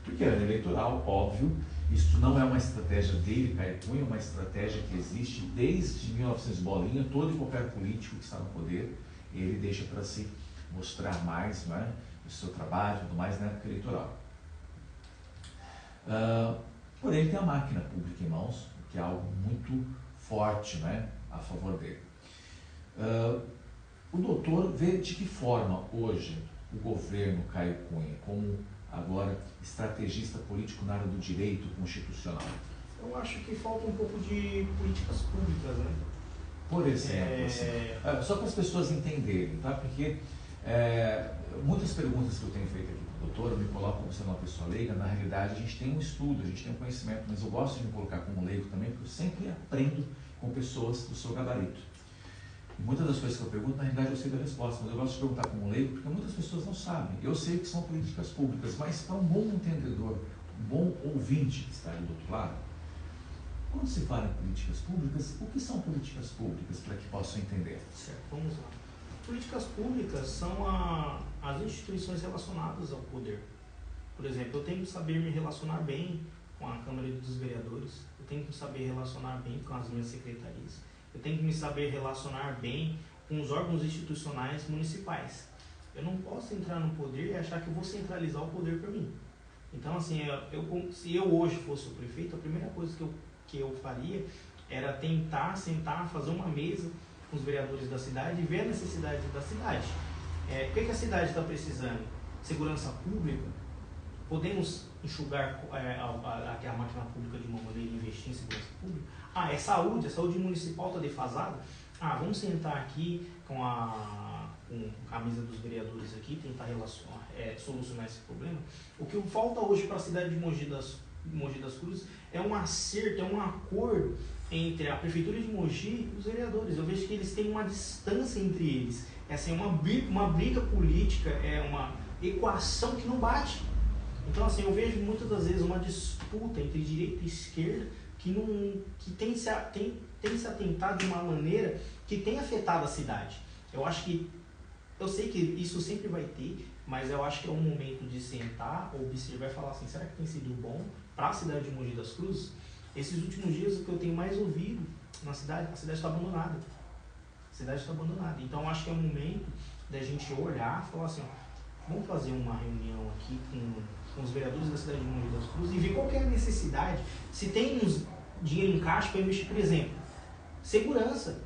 Porque ano eleitoral, óbvio, isso não é uma estratégia dele, Caio Cunha, é uma estratégia que existe desde 1900 bolinha. Todo e qualquer político que está no poder, ele deixa para se mostrar mais, não é? O seu trabalho e tudo mais na época eleitoral. Porém, ele tem a máquina pública em mãos, que é algo muito forte, né, a favor dele. O doutor vê de que forma hoje o governo Caio Cunha, como agora estrategista político na área do direito constitucional? Eu acho que falta um pouco de políticas públicas, né? Por exemplo, só para as pessoas entenderem, tá? Porque muitas perguntas que eu tenho feito aqui para o doutor, eu me coloco como sendo uma pessoa leiga. Na realidade, a gente tem um estudo, a gente tem um conhecimento, mas eu gosto de me colocar como leigo também, porque eu sempre aprendo com pessoas do seu gabarito. E muitas das coisas que eu pergunto, na realidade, eu sei da resposta, mas eu gosto de perguntar como leigo, porque muitas pessoas não sabem. Eu sei que são políticas públicas, mas para um bom entendedor, um bom ouvinte que está ali do outro lado, quando se fala em políticas públicas, o que são políticas públicas, para que possam entender? Certo, vamos lá. Políticas públicas são as instituições relacionadas ao poder. Por exemplo, eu tenho que saber me relacionar bem com a Câmara dos Vereadores, eu tenho que saber relacionar bem com as minhas secretarias, eu tenho que me saber relacionar bem com os órgãos institucionais municipais. Eu não posso entrar no poder e achar que eu vou centralizar o poder para mim. Então, assim, se eu hoje fosse o prefeito, a primeira coisa que eu faria era tentar sentar, fazer uma mesa com os vereadores da cidade e ver a necessidade da cidade. O que a cidade está precisando? Segurança pública? Podemos enxugar a máquina pública de uma maneira e investir em segurança pública? É saúde, a saúde municipal está defasada? Vamos sentar aqui com a mesa dos vereadores aqui, tentar solucionar esse problema. O que falta hoje para a cidade de Mogi das Cruzes é um acerto, é um acordo entre a Prefeitura de Mogi e os vereadores. Eu vejo que eles têm uma distância entre eles. Essa é uma briga política, é uma equação que não bate. Então, assim, eu vejo muitas das vezes uma disputa entre direita e esquerda que tem se atentado de uma maneira que tem afetado a cidade. Eu sei que isso sempre vai ter, mas eu acho que é um momento de sentar, observar e falar assim, será que tem sido bom para a cidade de Mogi das Cruzes? Esses últimos dias, o que eu tenho mais ouvido na cidade, a cidade está abandonada. A cidade está abandonada. Então, eu acho que é o momento da gente olhar e falar assim, vamos fazer uma reunião aqui com os vereadores da cidade de Mogi das Cruzes e ver qual que é a necessidade. Se tem dinheiro em caixa para investir, por exemplo, segurança.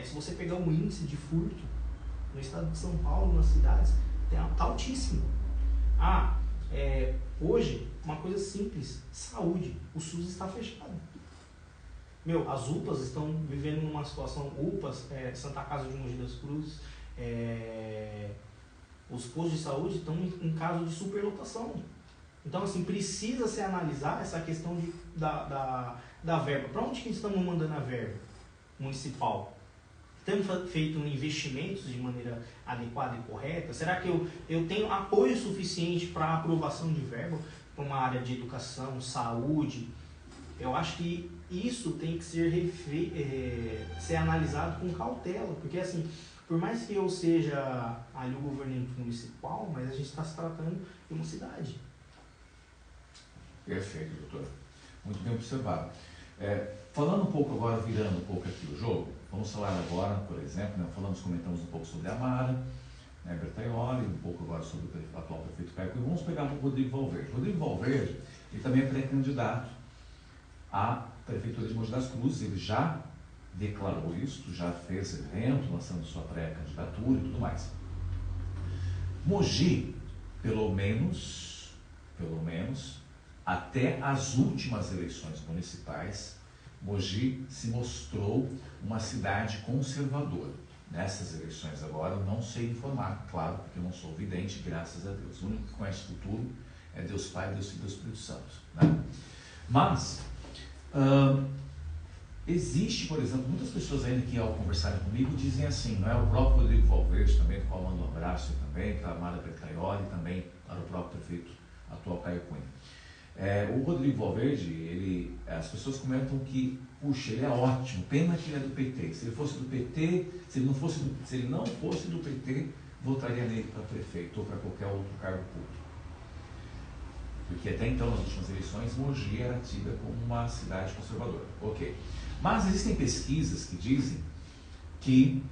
Se você pegar um índice de furto no estado de São Paulo, nas cidades, está altíssimo. Hoje, uma coisa simples, saúde. O SUS está fechado. As UPAs estão vivendo numa situação, Santa Casa de Mogi das Cruzes, os postos de saúde estão em caso de superlotação. Então, assim, precisa se analisar essa questão da verba. Para onde que estamos mandando a verba municipal? Temos feito investimentos de maneira adequada e correta? Será que eu tenho apoio suficiente para a aprovação de verba? para uma área de educação, saúde. Eu acho que isso tem que ser analisado com cautela, porque assim, por mais que eu seja ali o governante municipal, mas a gente está se tratando de uma cidade. Perfeito, doutor. Muito bem observado. Falando um pouco agora, virando um pouco aqui o jogo, vamos falar agora, por exemplo, né, comentamos um pouco sobre a Mara, né, Bertaioli, um pouco agora sobre o atual prefeito Caio Cunha. Vamos pegar o Rodrigo Valverde. Rodrigo Valverde, ele também é pré-candidato à Prefeitura de Mogi das Cruzes. Ele já declarou isso, já fez evento lançando sua pré-candidatura e tudo mais. Mogi, pelo menos, até as últimas eleições municipais, Mogi se mostrou uma cidade conservadora. Nessas eleições agora, eu não sei informar, claro, porque eu não sou vidente, graças a Deus. O único que conhece o futuro é Deus Pai, Deus Filho e Deus Espírito Santo. Né? Mas, existe, por exemplo, muitas pessoas ainda que ao conversarem comigo dizem assim, não é? O próprio Rodrigo Valverde também, do qual mando um abraço também, para a Mara Bertaioli, também para o próprio prefeito atual Caio Cunha. O Rodrigo Valverde, as pessoas comentam que, puxa, ele é ótimo, pena que ele é do PT. Se ele fosse do PT, se ele não fosse do PT, votaria nele para prefeito ou para qualquer outro cargo público. Porque até então, nas últimas eleições, Mogi era tida como uma cidade conservadora. Ok. Mas existem pesquisas que dizem que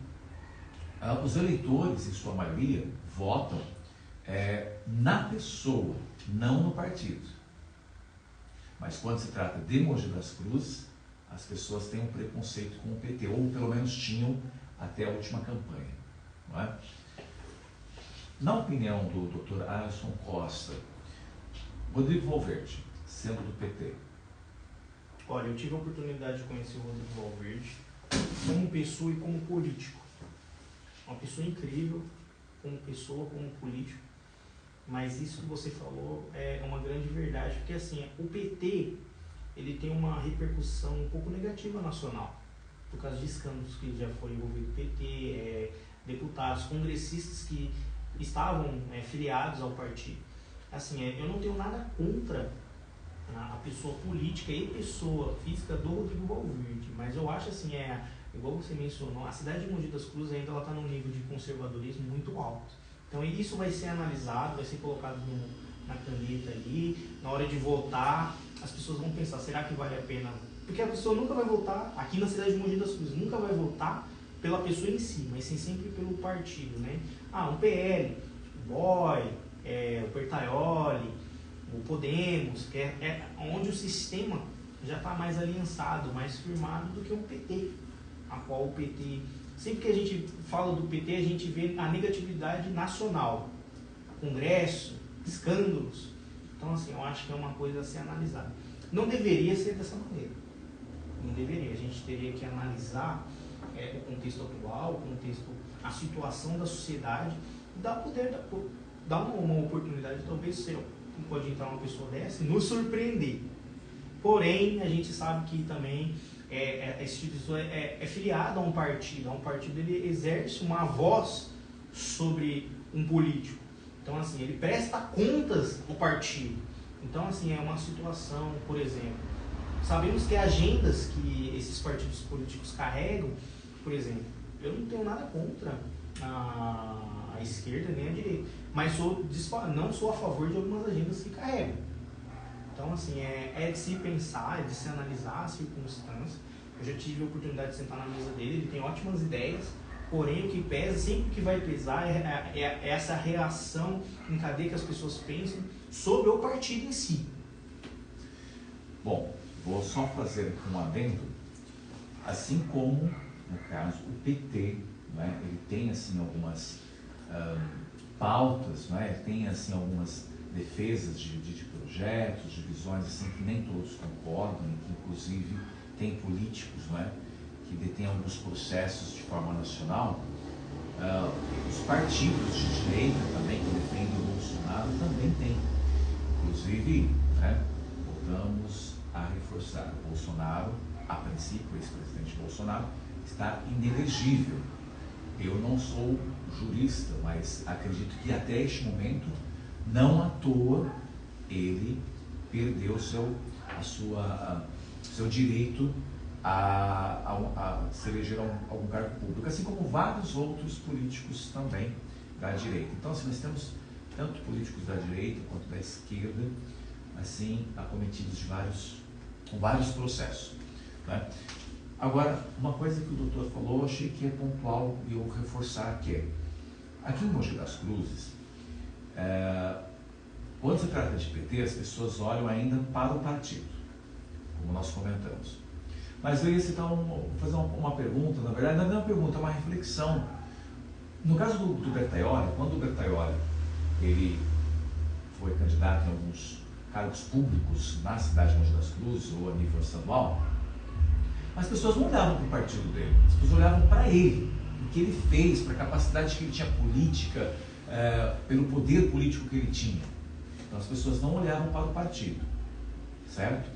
os eleitores, em sua maioria, votam na pessoa, não no partido. Mas quando se trata de Mogi das Cruzes, as pessoas têm um preconceito com o PT, ou pelo menos tinham até a última campanha. Não é? Na opinião do Dr. Alisson Costa, Rodrigo Valverde, sendo do PT. Olha, eu tive a oportunidade de conhecer o Rodrigo Valverde como pessoa e como político. Uma pessoa incrível, como pessoa, como político. Mas isso que você falou é uma grande verdade, porque assim, o PT, ele tem uma repercussão um pouco negativa nacional, por causa de escândalos que já foram envolvidos no PT, deputados, congressistas que estavam filiados ao partido. Assim, eu não tenho nada contra a pessoa política e pessoa física do Rodrigo Valverde, mas eu acho assim, igual você mencionou, a cidade de Mogi das Cruzes ainda está num nível de conservadorismo muito alto. Então isso vai ser analisado, vai ser colocado na caneta ali, na hora de votar, as pessoas vão pensar, será que vale a pena? Porque a pessoa nunca vai votar, aqui na cidade de Mogi das Cruzes, nunca vai votar pela pessoa em si, mas sim sempre pelo partido, né? Um PL, o BOI, o Bertaioli, o Podemos, que é onde o sistema já está mais aliançado, mais firmado do que o PT, a qual o PT... Sempre que a gente fala do PT, a gente vê a negatividade nacional, Congresso, escândalos. Então, assim, eu acho que é uma coisa a ser analisada. Não deveria ser dessa maneira. Não deveria. A gente teria que analisar o contexto atual, o contexto, a situação da sociedade, e dar uma oportunidade, talvez pode entrar uma pessoa dessa e nos surpreender. Porém, a gente sabe que também esse tipo de pessoa é filiado a um partido. Ele exerce uma voz sobre um político. Então, assim, ele presta contas ao partido. Então, assim, é uma situação, por exemplo, sabemos que agendas que esses partidos políticos carregam, por exemplo, eu não tenho nada contra a esquerda nem a direita, mas não sou a favor de algumas agendas que carregam. Então, assim, é de se pensar, é de se analisar as circunstâncias. Eu já tive a oportunidade de sentar na mesa dele, ele tem ótimas ideias, porém o que pesa, sempre que vai pesar, é essa reação em cadeia que as pessoas pensam sobre o partido em si. Bom, vou só fazer um adendo, assim como, no caso, o PT, né, ele tem assim algumas pautas, né, ele tem assim algumas defesas de projetos, de visões assim, que nem todos concordam, que inclusive tem políticos, né, que detêm alguns processos de forma nacional. Os partidos de direita também, que defendem o Bolsonaro, também têm. Inclusive, né, voltamos a reforçar, o Bolsonaro, a princípio, o ex-presidente Bolsonaro, está inelegível. Eu não sou jurista, mas acredito que até este momento, não à toa, ele perdeu o seu direito a se eleger a algum cargo público, assim como vários outros políticos também da direita. Então, assim, nós temos tanto políticos da direita quanto da esquerda, assim, acometidos com vários processos, né? Agora, uma coisa que o doutor falou, eu achei que é pontual e eu vou reforçar, que é, aqui em Mogi das Cruzes, quando se trata de PT, as pessoas olham ainda para o partido, como nós comentamos. Mas eu ia fazer uma pergunta, na verdade, não é uma pergunta, é uma reflexão. No caso do Bertaioli, quando o Bertaioli ele foi candidato em alguns cargos públicos na cidade de Mogi das Cruzes ou a nível estadual, as pessoas não olhavam para o partido dele, as pessoas olhavam para ele, o que ele fez, para a capacidade que ele tinha política, pelo poder político que ele tinha. Então as pessoas não olhavam para o partido, certo?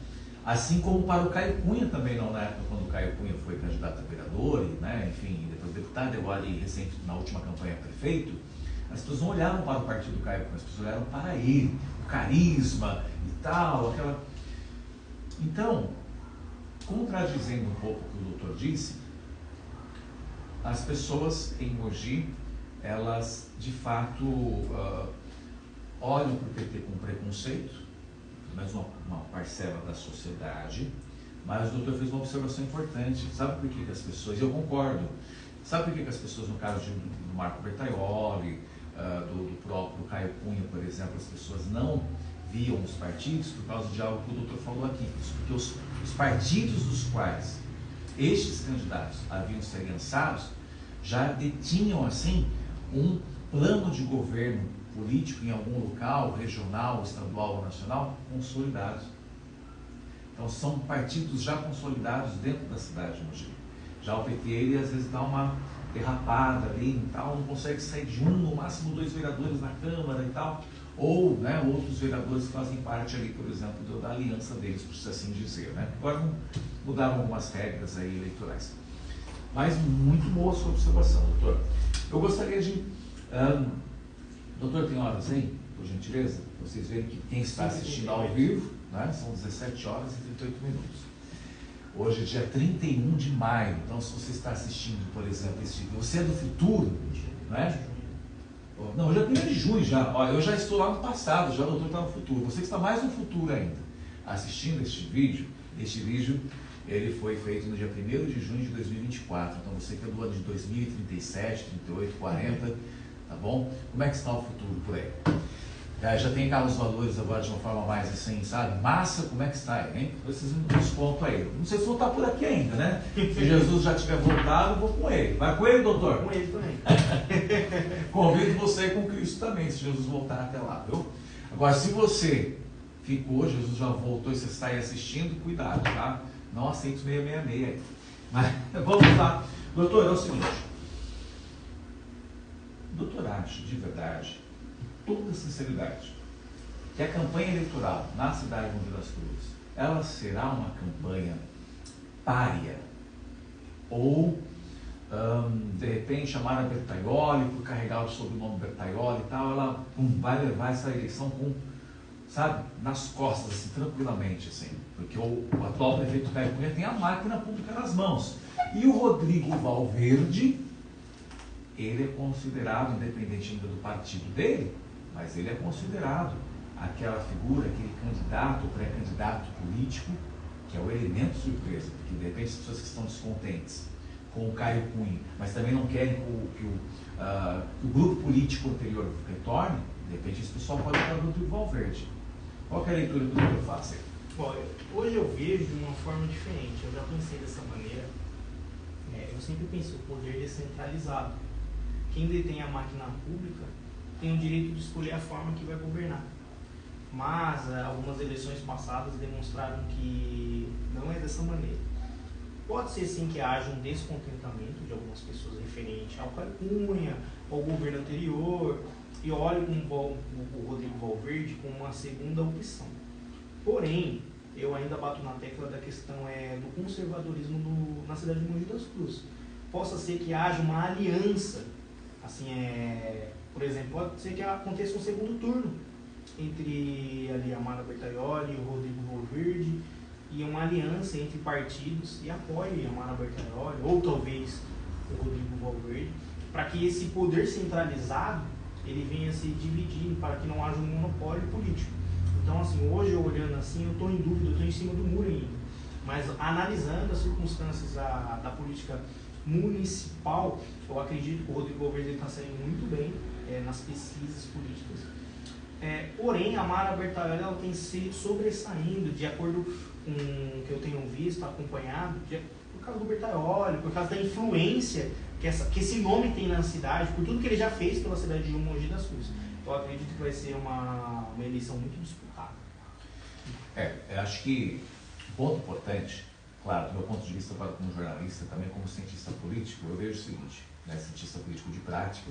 Assim como para o Caio Cunha também, não, na época quando o Caio Cunha foi candidato a vereador, né, enfim, depois deputado, agora e recente, na última campanha prefeito, as pessoas não olhavam para o partido do Caio Cunha, as pessoas olhavam para ele, o carisma e tal, aquela... Então, contradizendo um pouco o que o doutor disse, as pessoas em Mogi, elas de fato olham para o PT com preconceito, mas uma parcela da sociedade, mas o doutor fez uma observação importante. Sabe por que as pessoas, e eu concordo, sabe por que as pessoas, no caso do Marco Bertaioli, do próprio Caio Cunha, por exemplo, as pessoas não viam os partidos por causa de algo que o doutor falou aqui, porque os partidos dos quais estes candidatos haviam se aliançados já detinham, assim, um plano de governo político em algum local, regional, estadual ou nacional, consolidados. Então são partidos já consolidados dentro da cidade de Mogi. Já o PT, ele às vezes dá uma derrapada ali e tal, não consegue sair de no máximo 2 vereadores na Câmara e tal, ou, né, outros vereadores que fazem parte ali, por exemplo, da aliança deles, por assim dizer, né? Agora mudaram algumas regras aí eleitorais. Mas muito boa a sua observação, doutor. Eu gostaria de... doutor, tem horas aí, por gentileza? Vocês verem que quem está assistindo ao vivo, né, são 17 horas e 38 minutos. Hoje é dia 31 de maio, então se você está assistindo, por exemplo, esse vídeo, você é do futuro, né? Não, hoje é 1º de junho já. Ó, eu já estou lá no passado, já o doutor está no futuro. Você que está mais no futuro ainda, assistindo este vídeo ele foi feito no dia 1º de junho de 2024. Então você que é do ano de 2037, 38, 40, tá bom? Como é que está o futuro por aí? Já tem Carlos Valores agora de uma forma mais assim, sabe? Massa, como é que está aí, hein? Vocês nos contam aí. Não sei se vou estar por aqui ainda, né? Se Jesus já tiver voltado, eu vou com ele. Vai com ele, doutor? Com ele também. Convido você com Cristo também, se Jesus voltar até lá, viu? Agora, se você ficou, Jesus já voltou e você está aí assistindo, cuidado, tá? Não aceito 666 aí. Mas vamos lá. Doutor, é o seguinte. Doutor, acho de verdade, toda sinceridade, que a campanha eleitoral na cidade de Mogi das Cruzes, ela será uma campanha pária? Ou, de repente, chamar a Bertaioli por carregar o sobrenome Bertaioli e tal, ela vai levar essa eleição com, sabe, nas costas, assim, tranquilamente, assim, porque o atual prefeito Caio Cunha tem a máquina pública nas mãos. E o Rodrigo Valverde, ele é considerado, independente ainda do partido dele, mas ele é considerado aquela figura, aquele candidato, pré-candidato político, que é o elemento surpresa, porque de repente as pessoas que estão descontentes com o Caio Cunha, mas também não querem que o grupo político anterior retorne, de repente esse pessoal pode estar no Rodrigo Valverde. Qual que é a leitura que o doutor faz aí? Bom, hoje eu vejo de uma forma diferente, eu já pensei dessa maneira, eu sempre penso o poder descentralizado. Quem detém a máquina pública tem o direito de escolher a forma que vai governar. Mas algumas eleições passadas demonstraram que não é dessa maneira. Pode ser sim que haja um descontentamento de algumas pessoas referente ao Caio Cunha, ao governo anterior, e olhem o Rodrigo Valverde como uma segunda opção. Porém, eu ainda bato na tecla da questão do conservadorismo na cidade de Mogi das Cruzes. Possa ser que haja uma aliança, assim, por exemplo, pode ser que aconteça um segundo turno, entre ali a Mara Bertaioli e o Rodrigo Valverde, e uma aliança entre partidos e apoie a Mara Bertaioli, ou talvez o Rodrigo Valverde, para que esse poder centralizado ele venha se dividindo, para que não haja um monopólio político. Então, assim, hoje eu olhando assim, eu estou em dúvida, eu estou em cima do muro ainda. Mas analisando as circunstâncias da política municipal, eu acredito que o Rodrigo Valverde está saindo muito bem nas pesquisas políticas. Porém, a Mara Bertaioli ela tem se sobressaindo, de acordo com o que eu tenho visto, acompanhado, por causa do Bertaioli, por causa da influência que esse nome tem na cidade, por tudo que ele já fez pela cidade de Mogi das Cruzes. Eu acredito que vai ser uma eleição muito disputada. Eu acho que um ponto importante, claro, do meu ponto de vista agora como jornalista, também como cientista político, eu vejo o seguinte, cientista político de prática,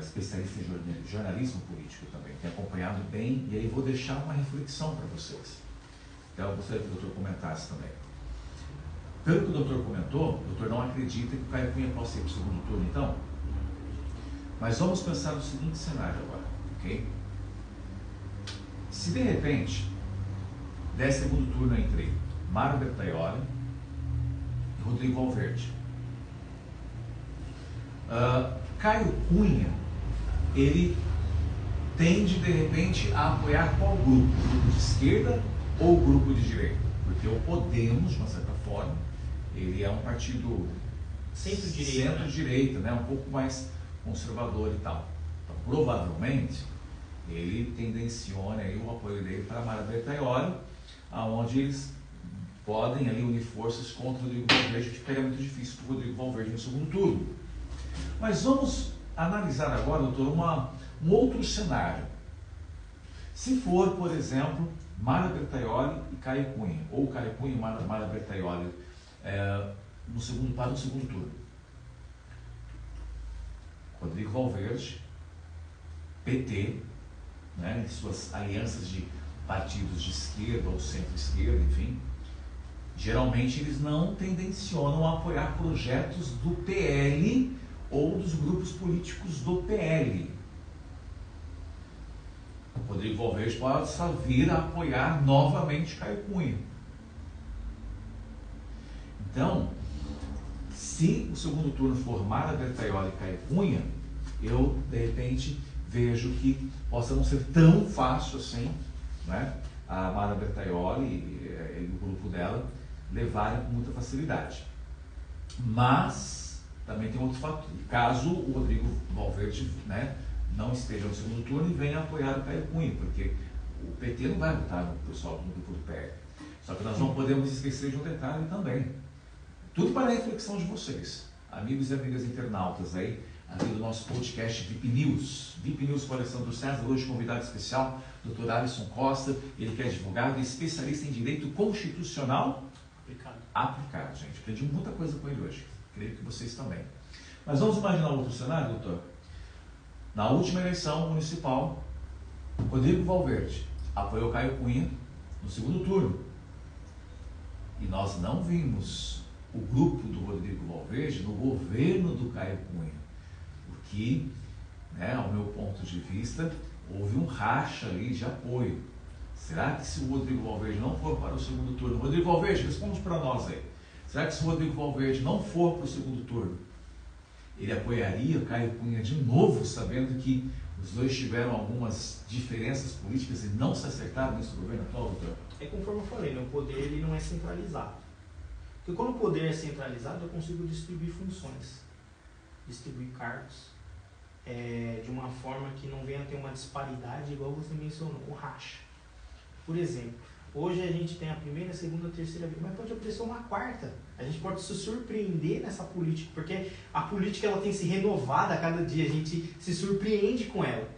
especialista em jornalismo político também, tenho acompanhado bem, e aí vou deixar uma reflexão para vocês. Então, eu gostaria que o doutor comentasse também. Pelo que o doutor comentou, o doutor não acredita que o Caio Cunha possa ir para o segundo turno, então? Mas vamos pensar no seguinte cenário agora, ok? Se de repente der segundo turno entre Mara Bertaioli e Rodrigo Valverde, Caio Cunha, ele tende de repente a apoiar qual grupo? Grupo de esquerda ou grupo de direita? Porque o Podemos, de uma certa forma, ele é um partido centro-direita, né? Um pouco mais conservador e tal. Então, provavelmente, ele tendenciona aí o apoio dele para a Mara Bertaioli, aonde eles podem ali unir forças contra o Rodrigo Valverde, que ficaria muito difícil para o Rodrigo Valverde no segundo turno. Mas vamos analisar agora, doutor, um outro cenário. Se for, por exemplo, Mara Bertaioli e Caio Cunha, ou Caio Cunha e Mara Bertaioli para o segundo turno. Rodrigo Valverde, PT, né, em suas alianças de partidos de esquerda ou centro-esquerda, enfim, geralmente eles não tendencionam a apoiar projetos do PL ou dos grupos políticos do PL. O Rodrigo Valverde pode vir a apoiar novamente Caio Cunha. Então, se o segundo turno for Mara Bertaioli e Caio Cunha, eu, de repente, vejo que possa não ser tão fácil assim, né, a Mara Bertaioli e o grupo dela levarem com muita facilidade. Mas também tem outro fator. Caso o Rodrigo Valverde, né, não esteja no segundo turno e venha apoiar o Caio Cunha, porque o PT não vai votar no pessoal do grupo do PL. Só que nós não podemos esquecer de um detalhe também. Tudo para a reflexão de vocês, amigos e amigas internautas aí, aqui do nosso podcast VIP News com Alessandro César, hoje convidado especial, Dr. Alisson Costa, ele que é advogado e especialista em direito constitucional aplicado, gente. Aprendi muita coisa com ele hoje, creio que vocês também. Mas vamos imaginar outro cenário, doutor? Na última eleição municipal, Rodrigo Valverde apoiou Caio Cunha no segundo turno. E nós não vimos o grupo do Rodrigo Valverde no governo do Caio Cunha. Porque, né, ao meu ponto de vista, houve um racha ali de apoio. Será que se o Rodrigo Valverde não for para o segundo turno... Rodrigo Valverde, responde para nós aí. Será que se o Rodrigo Valverde não for para o segundo turno, ele apoiaria o Caio Cunha de novo, sabendo que os dois tiveram algumas diferenças políticas e não se acertaram nesse governo atual, doutor? É conforme eu falei, o poder ele não é centralizado. Porque quando o poder é centralizado, eu consigo distribuir funções, distribuir cargos, de uma forma que não venha a ter uma disparidade, igual você mencionou, o racha. Por exemplo, hoje a gente tem a primeira, a segunda, a terceira via, mas pode aparecer uma quarta. A gente pode se surpreender nessa política, porque a política ela tem se renovado a cada dia, a gente se surpreende com ela.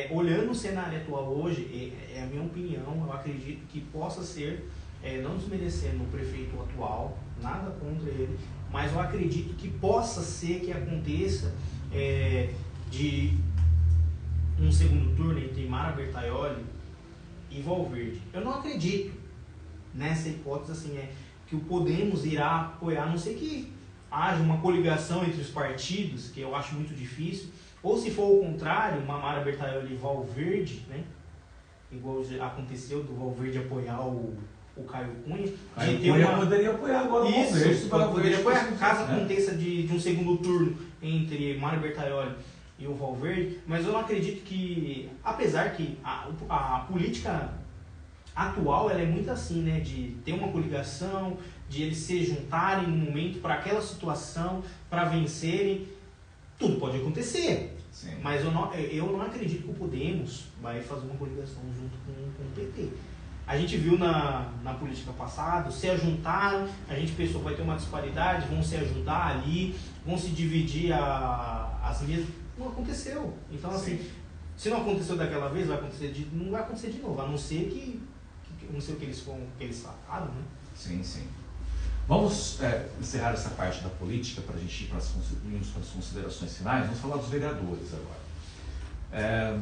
Olhando o cenário atual hoje, é a minha opinião, eu acredito que possa ser, não desmerecendo o prefeito atual, nada contra ele, mas eu acredito que possa ser que aconteça de um segundo turno entre Mara Bertaioli e Valverde. Eu não acredito nessa hipótese assim, que o Podemos irá apoiar, a não ser que haja uma coligação entre os partidos, que eu acho muito difícil, ou se for o contrário, uma Mara Bertaioli e Valverde, né? Igual aconteceu do Valverde apoiar o Caio Cunha. Caio Cunha poderia apoiar agora o Valverde. Isso, poderia apoiar, caso aconteça de um segundo turno entre Mara Bertaioli e o Valverde, mas eu não acredito que, apesar que a política atual ela é muito assim, né, de ter uma coligação, de eles se juntarem no momento para aquela situação, para vencerem, tudo pode acontecer. Sim. Mas eu não acredito que o Podemos vai fazer uma coligação junto com o PT. A gente viu na política passada, se ajuntaram, a gente pensou que vai ter uma disparidade, vão se ajudar ali, vão se dividir as mesmas. Não aconteceu. Então, assim, se não aconteceu daquela vez, não vai acontecer de novo, a não ser que não sei o que eles falaram, né? Sim, sim. Vamos encerrar essa parte da política para a gente ir para as considerações finais. Vamos falar dos vereadores agora.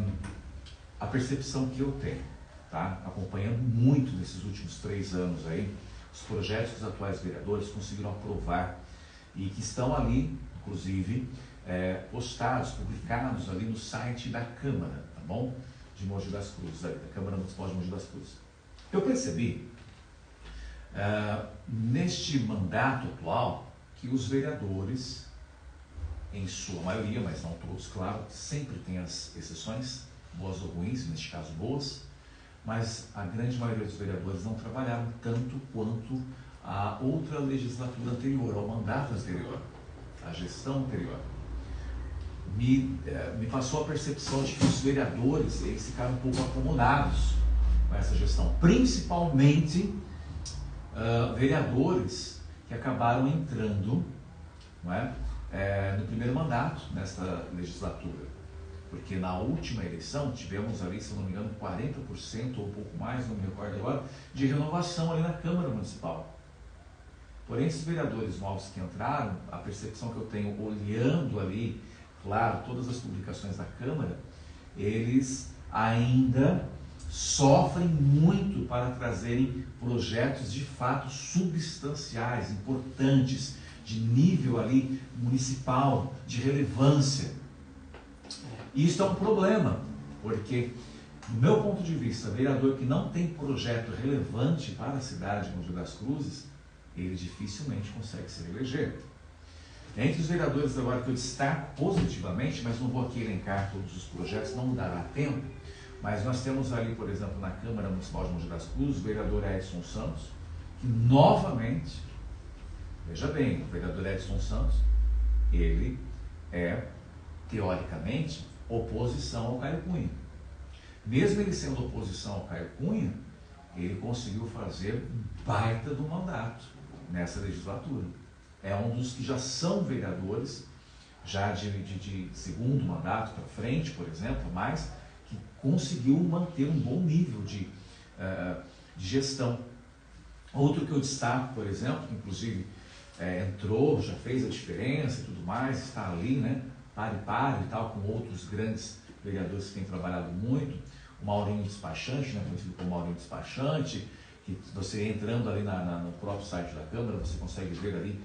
A percepção que eu tenho, tá? Acompanhando muito nesses últimos 3 anos aí, os projetos que os atuais vereadores conseguiram aprovar e que estão ali, inclusive, postados, publicados ali no site da Câmara, tá bom? De Mogi das Cruzes, da Câmara Municipal de Mogi das Cruzes. Eu percebi, neste mandato atual, que os vereadores, em sua maioria, mas não todos, claro, sempre tem as exceções, boas ou ruins, neste caso boas, mas a grande maioria dos vereadores não trabalharam tanto quanto a outra legislatura anterior, ao mandato anterior, à gestão anterior. Me passou a percepção de que os vereadores eles ficaram um pouco acomodados com essa gestão, principalmente vereadores que acabaram entrando, não é, no primeiro mandato nesta legislatura, porque na última eleição tivemos ali, se não me engano, 40% ou um pouco mais, não me recordo agora, de renovação ali na Câmara Municipal. Porém, esses vereadores novos que entraram, a percepção que eu tenho olhando ali, claro, todas as publicações da Câmara, eles ainda sofrem muito para trazerem projetos de fato substanciais, importantes, de nível ali municipal, de relevância. E isso é um problema, porque, do meu ponto de vista, vereador que não tem projeto relevante para a cidade de Mogi das Cruzes, ele dificilmente consegue se reeleger. Entre os vereadores agora que eu destaco positivamente, mas não vou aqui elencar todos os projetos, não dará tempo, mas nós temos ali, por exemplo, na Câmara Municipal de Mogi das Cruzes, o vereador Edson Santos, que novamente, veja bem, o vereador Edson Santos, ele é, teoricamente, oposição ao Caio Cunha. Mesmo ele sendo oposição ao Caio Cunha, ele conseguiu fazer um baita do mandato nessa legislatura. É um dos que já são vereadores, já de segundo mandato para frente, por exemplo, mas que conseguiu manter um bom nível de gestão. Outro que eu destaco, por exemplo, que inclusive entrou, já fez a diferença e tudo mais, está ali, né, par e tal, com outros grandes vereadores que têm trabalhado muito, o Maurinho Despachante, né, conhecido como Maurinho Despachante, que você entrando ali no próprio site da Câmara, você consegue ver ali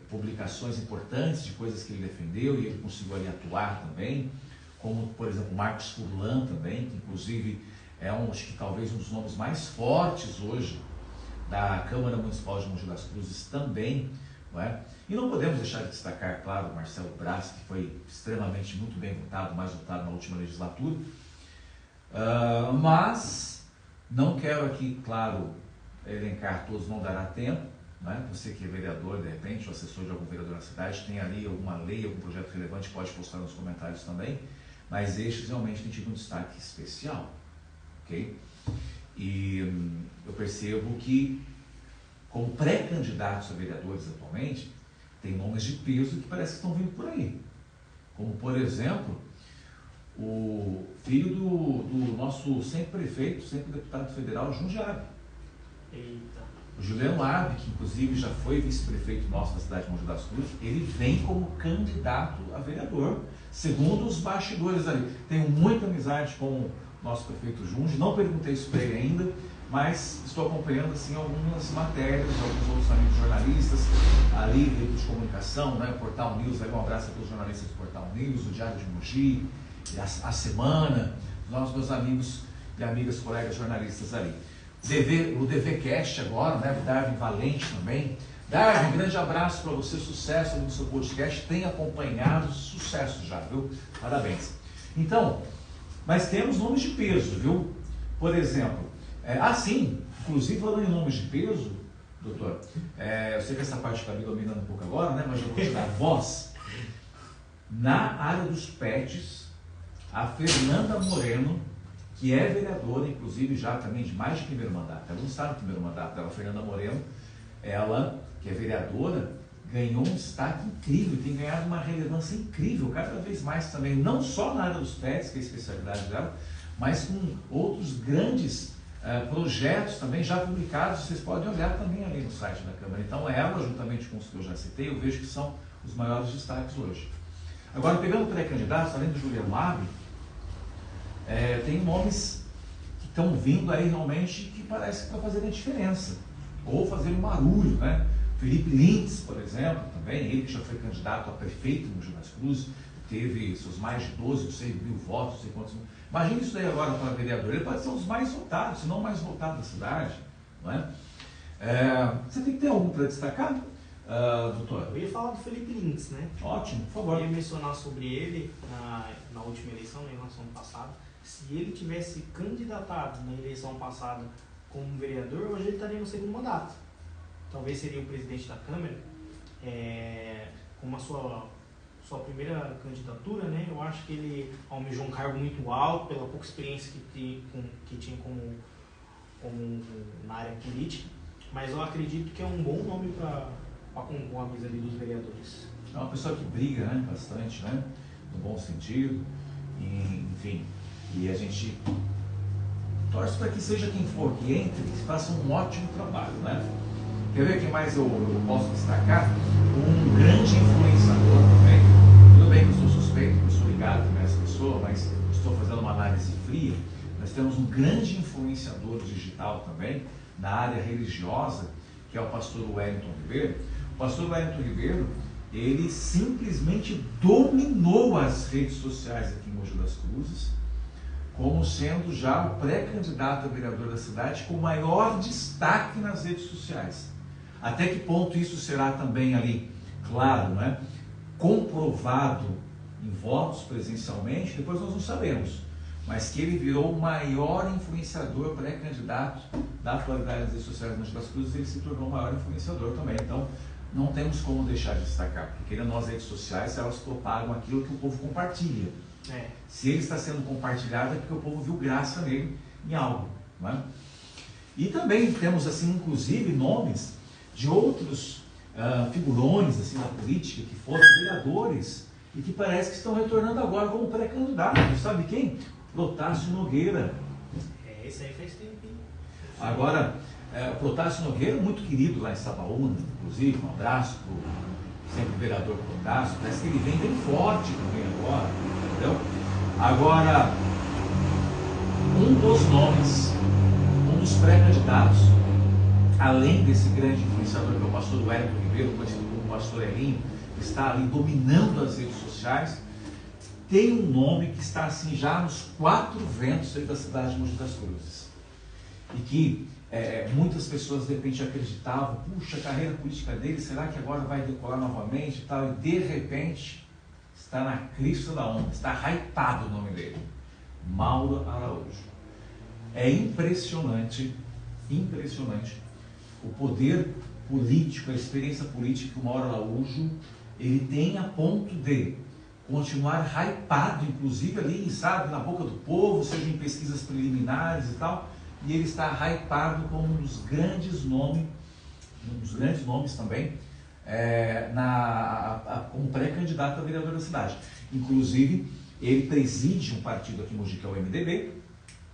publicações importantes de coisas que ele defendeu e ele conseguiu ali atuar também, como, por exemplo, Marcos Furlan também, que inclusive acho que talvez um dos nomes mais fortes hoje da Câmara Municipal de Mogi das Cruzes também, não é? E não podemos deixar de destacar, claro, o Marcelo Braz, que foi extremamente muito bem votado, mais votado na última legislatura, mas não quero aqui, claro, elencar todos, não dará tempo, né? Você que é vereador, de repente, ou assessor de algum vereador na cidade, tem ali alguma lei, algum projeto relevante, pode postar nos comentários também, mas estes realmente têm tido um destaque especial, ok? E eu percebo que, como pré-candidatos a vereadores atualmente, tem nomes de peso que parece que estão vindo por aí. Como, por exemplo, o filho do nosso sempre prefeito, sempre deputado federal, Jundiaí. Eita. O Juliano Arbe, que inclusive já foi vice-prefeito nosso da cidade de Mogi das Cruzes, ele vem como candidato a vereador, segundo os bastidores ali. Tenho muita amizade com o nosso prefeito Junge, não perguntei isso para ele ainda, mas estou acompanhando assim algumas matérias, alguns outros amigos jornalistas, ali, veículos de comunicação, né, o Portal News, aí um abraço a todos os jornalistas do Portal News, o Diário de Mogi, a Semana, meus amigos e amigas, colegas jornalistas ali. O DVCast agora, né, o Darwin Valente também. Darwin, um grande abraço para você, sucesso no seu podcast, tem acompanhado, sucesso já, viu? Parabéns. Então, mas temos nomes de peso, viu? Por exemplo, sim, inclusive falando em nomes de peso, doutor, eu sei que essa parte está me dominando um pouco agora, né, mas eu vou te dar voz. Na área dos pets, a Fernanda Moreno, que é vereadora, inclusive já também de mais de primeiro mandato, ela não está no primeiro mandato dela, Fernanda Moreno, ela, que é vereadora, ganhou um destaque incrível, tem ganhado uma relevância incrível, cada vez mais também, não só na área dos pets, que é a especialidade dela, mas com outros grandes projetos também já publicados, vocês podem olhar também ali no site da Câmara. Então ela, juntamente com os que eu já citei, eu vejo que são os maiores destaques hoje. Agora, pegando pré-candidatos, além do Juliano Mabe, tem nomes que estão vindo aí realmente que parece que estão fazendo a diferença, ou fazendo um barulho, né? Felipe Lintz, por exemplo, também, ele que já foi candidato a prefeito no Mogi das Cruzes, teve seus mais de 12, 6 mil votos, não sei quantos. Imagina isso daí agora para vereador, ele pode ser um dos mais votados, se não o mais votado da cidade, não é? Você tem que ter algum para destacar, doutor? Eu ia falar do Felipe Lintz, né? Ótimo, por favor. Eu ia mencionar sobre ele na última eleição, na eleição passada. Se ele tivesse candidatado na eleição passada como vereador, hoje ele estaria no segundo mandato. Talvez seria o presidente da Câmara, com a sua primeira candidatura, né? Eu acho que ele almejou um cargo muito alto pela pouca experiência que tinha como na área política, mas eu acredito que é um bom nome para compor a mesa ali dos vereadores. É uma pessoa que briga, né, bastante, né, no bom sentido, enfim, e a gente torce para que seja quem for que entre, que faça um ótimo trabalho, né? Quer ver quem mais eu posso destacar? Um grande influenciador também. Tudo bem que eu sou suspeito, eu sou ligado com essa pessoa, mas estou fazendo uma análise fria. Nós temos um grande influenciador digital também, na área religiosa, que é o pastor Wellington Ribeiro. O pastor Wellington Ribeiro, ele simplesmente dominou as redes sociais aqui em Mogi das Cruzes, como sendo já o pré-candidato a vereador da cidade com maior destaque nas redes sociais. Até que ponto isso será também ali, claro, né, comprovado em votos presencialmente, depois nós não sabemos. Mas que ele virou o maior influenciador pré-candidato da atualidade nas redes sociais de Mogi das Cruzes, ele se tornou o maior influenciador também. Então, não temos como deixar de destacar, porque querendo nós, as redes sociais, elas propagam aquilo que o povo compartilha. Se ele está sendo compartilhado é porque o povo viu graça nele em algo, não é? E também temos, assim, inclusive, nomes de outros figurões assim, da política que foram vereadores e que parece que estão retornando agora como pré-candidato. Sabe quem? Protásio Nogueira. Esse aí fez tempo. Agora, o Protásio Nogueira, muito querido lá em Sabaúna, inclusive, um abraço para o sempre vereador Protásio, parece que ele vem bem forte também agora, entendeu? Agora, um dos nomes, um dos pré-candidatos, além desse grande influenciador que é o pastor Wellington Ribeiro, conhecido como pastor Elinho, que está ali dominando as redes sociais, tem um nome que está assim já nos 4 ventos aí da cidade de Mogi das Cruzes. E que muitas pessoas de repente acreditavam, puxa, a carreira política dele, será que agora vai decolar novamente e tal? E de repente está na crista da onda, está hypado o nome dele, Mauro Araújo. É impressionante o poder político, a experiência política que o Mauro Araújo ele tem a ponto de continuar hypado, inclusive ali, sabe, na boca do povo, seja em pesquisas preliminares e tal, e ele está hypado como um dos grandes nomes também, como pré-candidato a vereador da cidade. Inclusive, ele preside um partido aqui em Mogi, que é o MDB,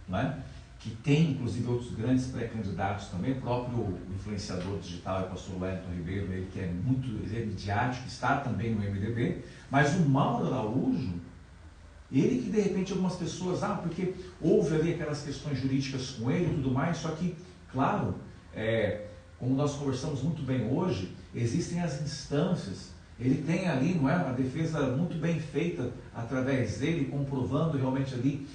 não é? Que tem inclusive outros grandes pré-candidatos também, o próprio influenciador digital é o pastor Wellington Ribeiro, ele que ele é midiático, está também no MDB, mas o Mauro Araújo, Ele que de repente algumas pessoas, porque houve ali aquelas questões jurídicas com ele e tudo mais, só que, claro, como nós conversamos muito bem hoje, existem as instâncias. Ele tem ali, não é, a defesa muito bem feita através dele, comprovando realmente ali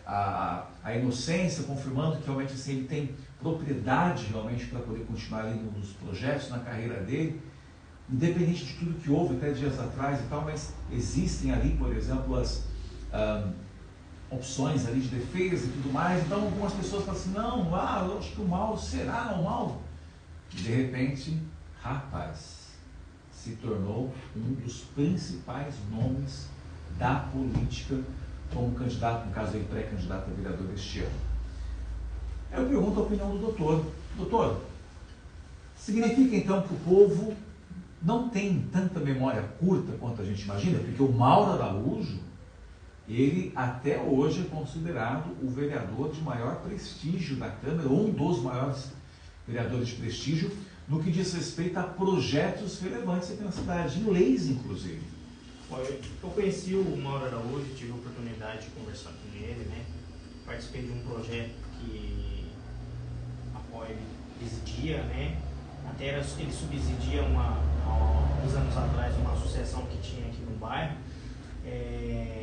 a inocência, confirmando que realmente assim, ele tem propriedade realmente para poder continuar ali nos projetos, na carreira dele, independente de tudo que houve até dias atrás e tal, mas existem ali, por exemplo, as opções ali de defesa e tudo mais. Então algumas pessoas falam assim, não, eu acho que o Mauro, será não Mauro? E de repente, rapaz, se tornou um dos principais nomes da política como candidato, no caso aí pré-candidato a vereador este ano. Eu pergunto a opinião do doutor. Doutor, significa então que o povo não tem tanta memória curta quanto a gente imagina? Porque o Mauro Araújo, ele até hoje é considerado o vereador de maior prestígio da Câmara, um dos maiores vereadores de prestígio, no que diz respeito a projetos relevantes aqui na cidade, em leis inclusive. Eu conheci o Mauro Araújo, tive a oportunidade de conversar com ele, né? Participei de um projeto que a ele presidia, né? Até ele subsidia há uns anos atrás uma associação que tinha aqui no bairro.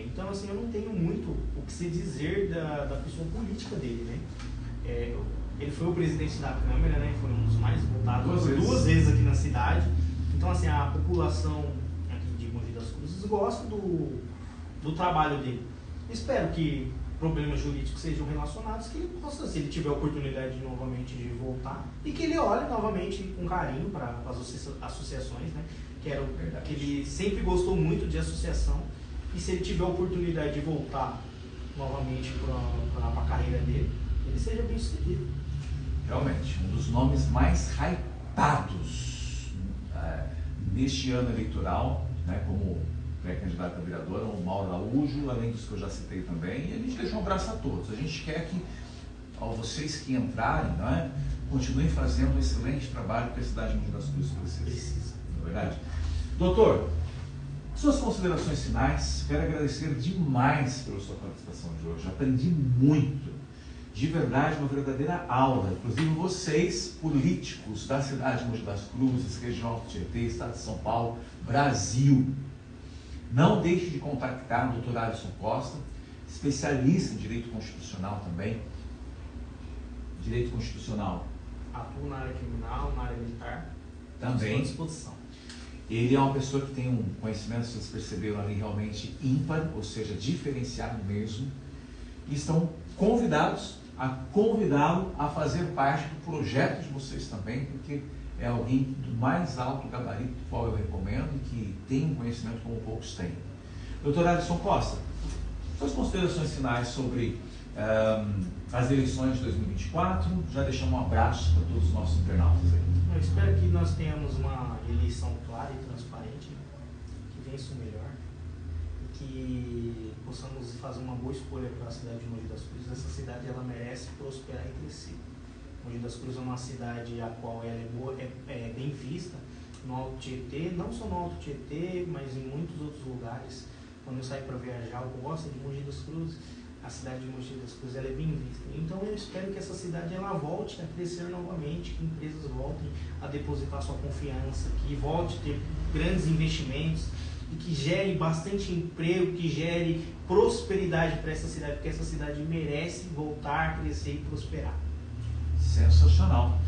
Então assim, eu não tenho muito o que se dizer da pessoa política dele, né? Ele foi o presidente da Câmara, né? Foi um dos mais votados duas vezes aqui na cidade. Então assim, a população aqui de Mogi das Cruzes gosta do trabalho dele. Espero que problemas jurídicos sejam relacionados, que ele possa, se ele tiver a oportunidade novamente de voltar, e que ele olhe novamente com carinho para as associações, né? Que ele sempre gostou muito de associação, e se ele tiver a oportunidade de voltar novamente para a carreira dele, ele seja bem sucedido. Realmente, um dos nomes mais hypados neste ano eleitoral, né, como pré-candidato a vereador, o Mauro Araújo, além dos que eu já citei também, e a gente deixa um abraço a todos. A gente quer que, vocês que entrarem, né, continuem fazendo um excelente trabalho que a cidade de Mogi das Cruzes precisa. Não é verdade? Doutor, suas considerações finais, quero agradecer demais pela sua participação de hoje. Aprendi muito. De verdade, uma verdadeira aula. Inclusive vocês, políticos da cidade de Mogi das Cruzes, região Alto Tietê, estado de São Paulo, Brasil. Não deixe de contactar o Dr. Alisson Costa, especialista em direito constitucional também. Direito constitucional. Atuo na área criminal, na área militar. Também. À disposição. Ele é uma pessoa que tem um conhecimento, vocês perceberam ali, realmente ímpar, ou seja, diferenciado mesmo. E estão convidados a convidá-lo a fazer parte do projeto de vocês também, porque é alguém do mais alto gabarito, do qual eu recomendo, e que tem um conhecimento como poucos têm. Doutor Alisson Costa, suas considerações finais sobre as eleições de 2024, já deixamos um abraço para todos os nossos internautas aí. Eu espero que nós tenhamos uma eleição clara e transparente, que vença o melhor, e que possamos fazer uma boa escolha para a cidade de Mogi das Cruzes. Essa cidade, ela merece prosperar e crescer. Mogi das Cruzes é uma cidade a qual ela é bem vista no Alto Tietê, não só no Alto Tietê, mas em muitos outros lugares. Quando eu saio para viajar, eu gosto de Mogi das Cruzes. A cidade de Mogi das Cruzes, ela é bem vista. Então eu espero que essa cidade ela volte a crescer novamente, que empresas voltem a depositar sua confiança, que volte a ter grandes investimentos e que gere bastante emprego, que gere prosperidade para essa cidade, porque essa cidade merece voltar a crescer e prosperar. Sensacional.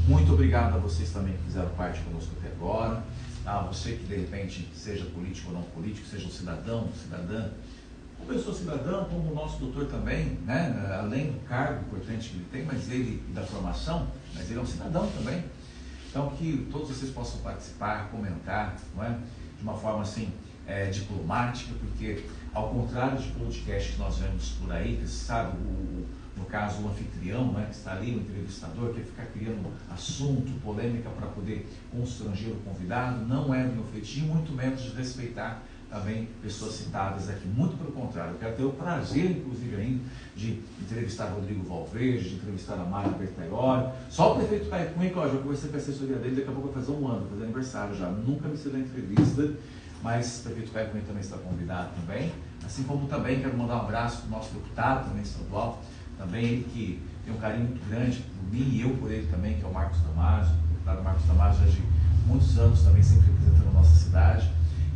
Muito obrigado a vocês também que fizeram parte conosco até agora. A você que de repente, seja político ou não político, seja um cidadão, cidadã, como eu sou cidadão, como o nosso doutor também, né? Além do cargo importante que ele tem, mas ele da formação, mas ele é um cidadão também. Então que todos vocês possam participar, comentar, não é? De uma forma assim diplomática, porque ao contrário de podcast que nós vemos por aí, que sabe, no caso o anfitrião, né, que está ali, o entrevistador, quer ficar criando assunto, polêmica para poder constranger o convidado, não é do meu feitio, muito menos de respeitar também pessoas citadas aqui, muito pelo contrário. Eu quero ter o prazer, inclusive, ainda de entrevistar Rodrigo Valverde, de entrevistar a Mara Bertaioli. Só o prefeito Caio Cunha, que eu já conversei com a assessoria dele, daqui a pouco vai fazer um ano, vai fazer aniversário já. Nunca me cedeu entrevista, mas o prefeito Caio Cunha também está convidado também, assim como também quero mandar um abraço para o nosso deputado também estadual, também ele que tem um carinho muito grande por mim e eu por ele também, que é o Marcos Damasio, o deputado Marcos Damasio, já de muitos anos também sempre representando a nossa cidade,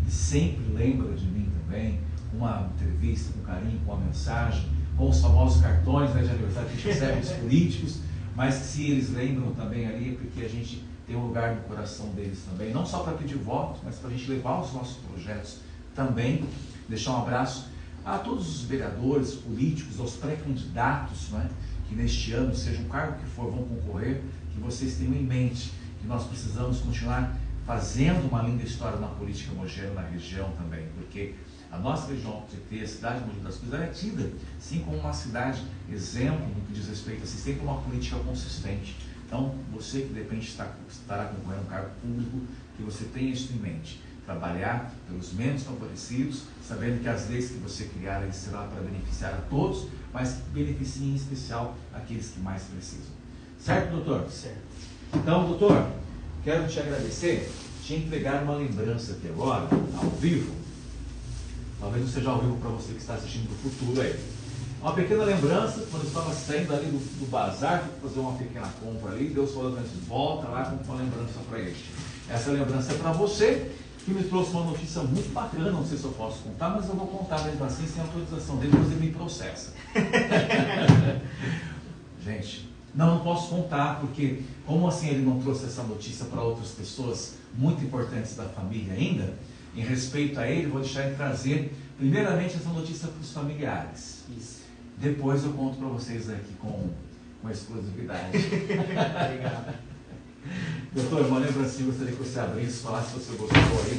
e sempre lembra de mim também, uma entrevista com carinho, com uma mensagem, com os famosos cartões, né, de aniversário que a gente recebe dos políticos, mas que se eles lembram também ali, é porque a gente tem um lugar no coração deles também, não só para pedir voto, mas para a gente levar os nossos projetos também. Deixar um abraço a todos os vereadores, políticos, aos pré-candidatos, né, que neste ano, seja o cargo que for, vão concorrer, que vocês tenham em mente que nós precisamos continuar fazendo uma linda história na política mogera, na região também, porque a nossa região Tietê, a cidade de Mogi das Cruzes, é tida, sim, como uma cidade exemplo no que diz respeito a sempre uma política consistente. Então, você que de repente estará concorrendo a um cargo público, que você tenha isso em mente. Trabalhar pelos menos favorecidos, sabendo que as leis que você criar serão para beneficiar a todos, mas que beneficiem em especial aqueles que mais precisam. Certo, doutor? Certo. Então, doutor, quero te agradecer, te entregar uma lembrança aqui agora, ao vivo. Talvez não seja ao vivo para você que está assistindo do futuro aí. Uma pequena lembrança, quando eu estava saindo ali do bazar, fui fazer uma pequena compra ali, Deus falou para mim, volta lá com uma lembrança para ele. Essa lembrança é para você, que me trouxe uma notícia muito bacana, não sei se eu posso contar, mas eu vou contar mesmo assim, sem autorização dele, depois ele me processa. Gente, não posso contar, porque como assim ele não trouxe essa notícia para outras pessoas muito importantes da família ainda, em respeito a ele, vou deixar ele trazer primeiramente essa notícia para os familiares. Isso. Depois eu conto para vocês aqui com exclusividade. Obrigado. Doutor, uma lembrancinha, gostaria que você abrisse, falasse se você gostou aí.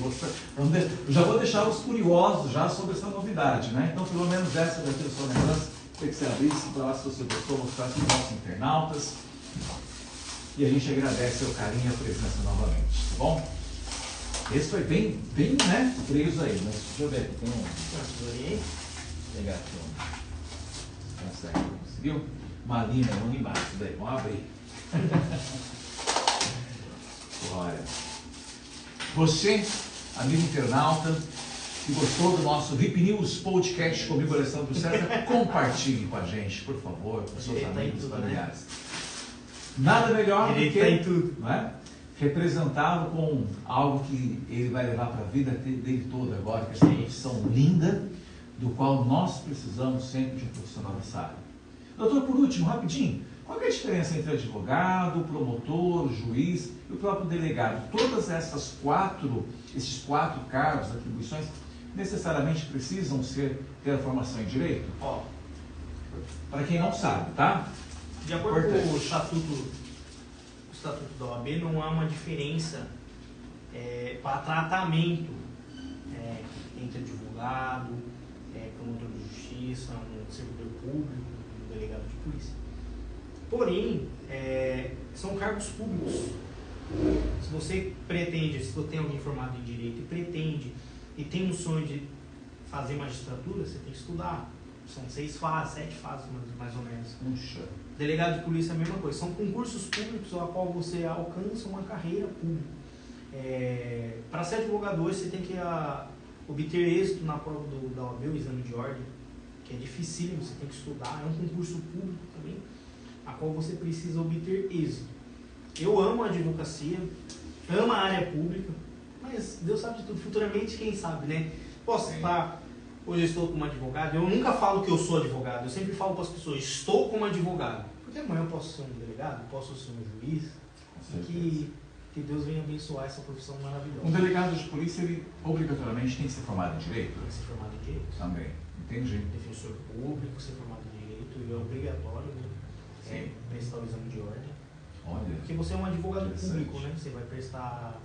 Eu já vou deixar os curiosos já sobre essa novidade, né? Então, pelo menos essa daqui da sua lembrança, queria que você abrisse, falasse se você gostou, mostrasse para os nossos internautas. E a gente agradece o carinho e a presença novamente, tá bom? Esse foi bem, né, preso aí, mas deixa eu ver aqui, tem um... Pegar aqui, ó. Tá certo, conseguiu? Uma linha, vamos embaixo, daí, vamos abrir. Olha, você, amigo internauta, que gostou do nosso VIP News Podcast comigo, Alessandro César, compartilhe com a gente, por favor, com seus amigos e familiares. Nada melhor do que, não é? Representá-lo com algo que ele vai levar para a vida dele toda agora, que é essa profissão linda, do qual nós precisamos sempre de um profissional dessa área. Doutor, por último, rapidinho, qual é a diferença entre advogado, promotor, juiz e o próprio delegado? Todas esses quatro cargos, atribuições, necessariamente precisam ter a formação em direito? Ó, para quem não sabe, tá? De acordo com o estatuto da OAB, não há uma diferença para tratamento entre advogado, promotor de justiça, um servidor público, um delegado de polícia. Porém, são cargos públicos. Se você tem alguém formado em direito e pretende e tem um sonho de fazer magistratura, você tem que estudar. São 6 fases, 7 fases mais ou menos. Puxa. Delegado de polícia é a mesma coisa. São concursos públicos ao qual você alcança uma carreira pública. Para ser advogado hoje, você tem que obter êxito na prova da OAB, o exame de ordem, que é dificílimo, você tem que estudar. É um concurso público também, a qual você precisa obter êxito. Eu amo a advocacia, amo a área pública, mas Deus sabe de tudo. Futuramente, quem sabe, né? Posso estar... Hoje eu estou como advogado, eu nunca falo que eu sou advogado, eu sempre falo para as pessoas, estou como advogado. Porque amanhã eu posso ser um delegado, posso ser um juiz, e que Deus venha abençoar essa profissão maravilhosa. Um delegado de polícia, ele obrigatoriamente tem que ser formado em direito? Tem que ser formado em direito. Também, entendi. Defensor público, ser formado em direito, e é obrigatório, né? Prestar o exame de ordem. Olha. Porque você é um advogado público, né? Você vai prestar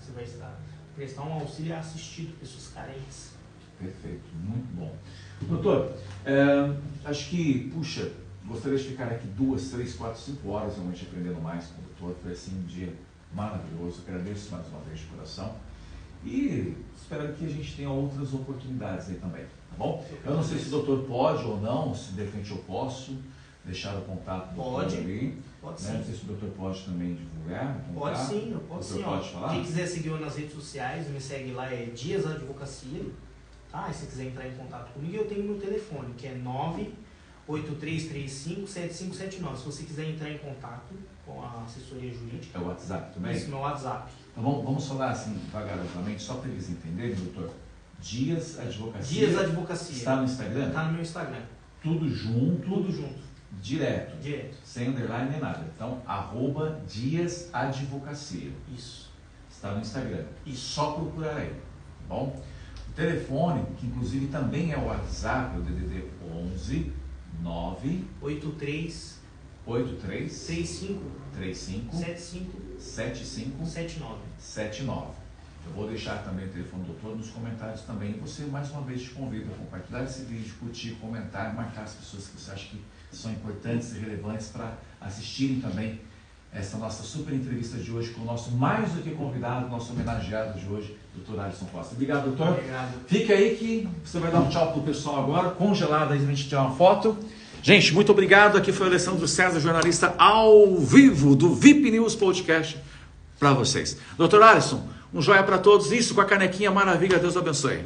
um auxílio assistido, pessoas carentes. Perfeito, muito bom. Doutor, acho que, gostaria de ficar aqui 2, 3, 4, 5 horas realmente aprendendo mais com o doutor. Foi assim um dia maravilhoso. Agradeço mais uma vez de coração. E espero que a gente tenha outras oportunidades aí também, tá bom? Eu não sei se o doutor pode ou não, se de repente eu posso deixar o contato do Pode. doutor ali. Pode Né? sim. Não sei se o doutor pode também divulgar. Pode sim, eu posso sim. Pode falar? Quem quiser seguir eu nas redes sociais, me segue lá, é Dias Advocacia. Tá? E se quiser entrar em contato comigo, eu tenho meu telefone, que é 983357579. Se você quiser entrar em contato com a assessoria jurídica. É o WhatsApp também? Isso, meu WhatsApp. Então vamos falar assim vagarosamente, só para eles entenderem, doutor. Dias Advocacia. Dias Advocacia. Está no Instagram? Está no meu Instagram. Tudo junto. Tudo junto. Direto. Direto. Sem underline nem nada. Então, @Dias Advocacia. Isso. Está no Instagram. Isso. Só procurar aí. Tá bom? O telefone, que inclusive também é o WhatsApp, é o DDD 11 983 35 75 79. Eu vou deixar também o telefone do doutor nos comentários também. E você, mais uma vez, te convido a compartilhar esse vídeo, curtir, comentar, marcar as pessoas que você acha que são importantes e relevantes para assistirem também essa nossa super entrevista de hoje com o nosso mais do que convidado, nosso homenageado de hoje, doutor Alisson Costa. Obrigado, doutor. Obrigado. Fica aí que você vai dar um tchau pro pessoal agora, congelado aí, a gente tirar uma foto. Gente, muito obrigado. Aqui foi o Alessandro César, jornalista ao vivo do VIP News Podcast para vocês. Doutor Alisson, um joia para todos. Isso com a canequinha maravilha. Deus abençoe.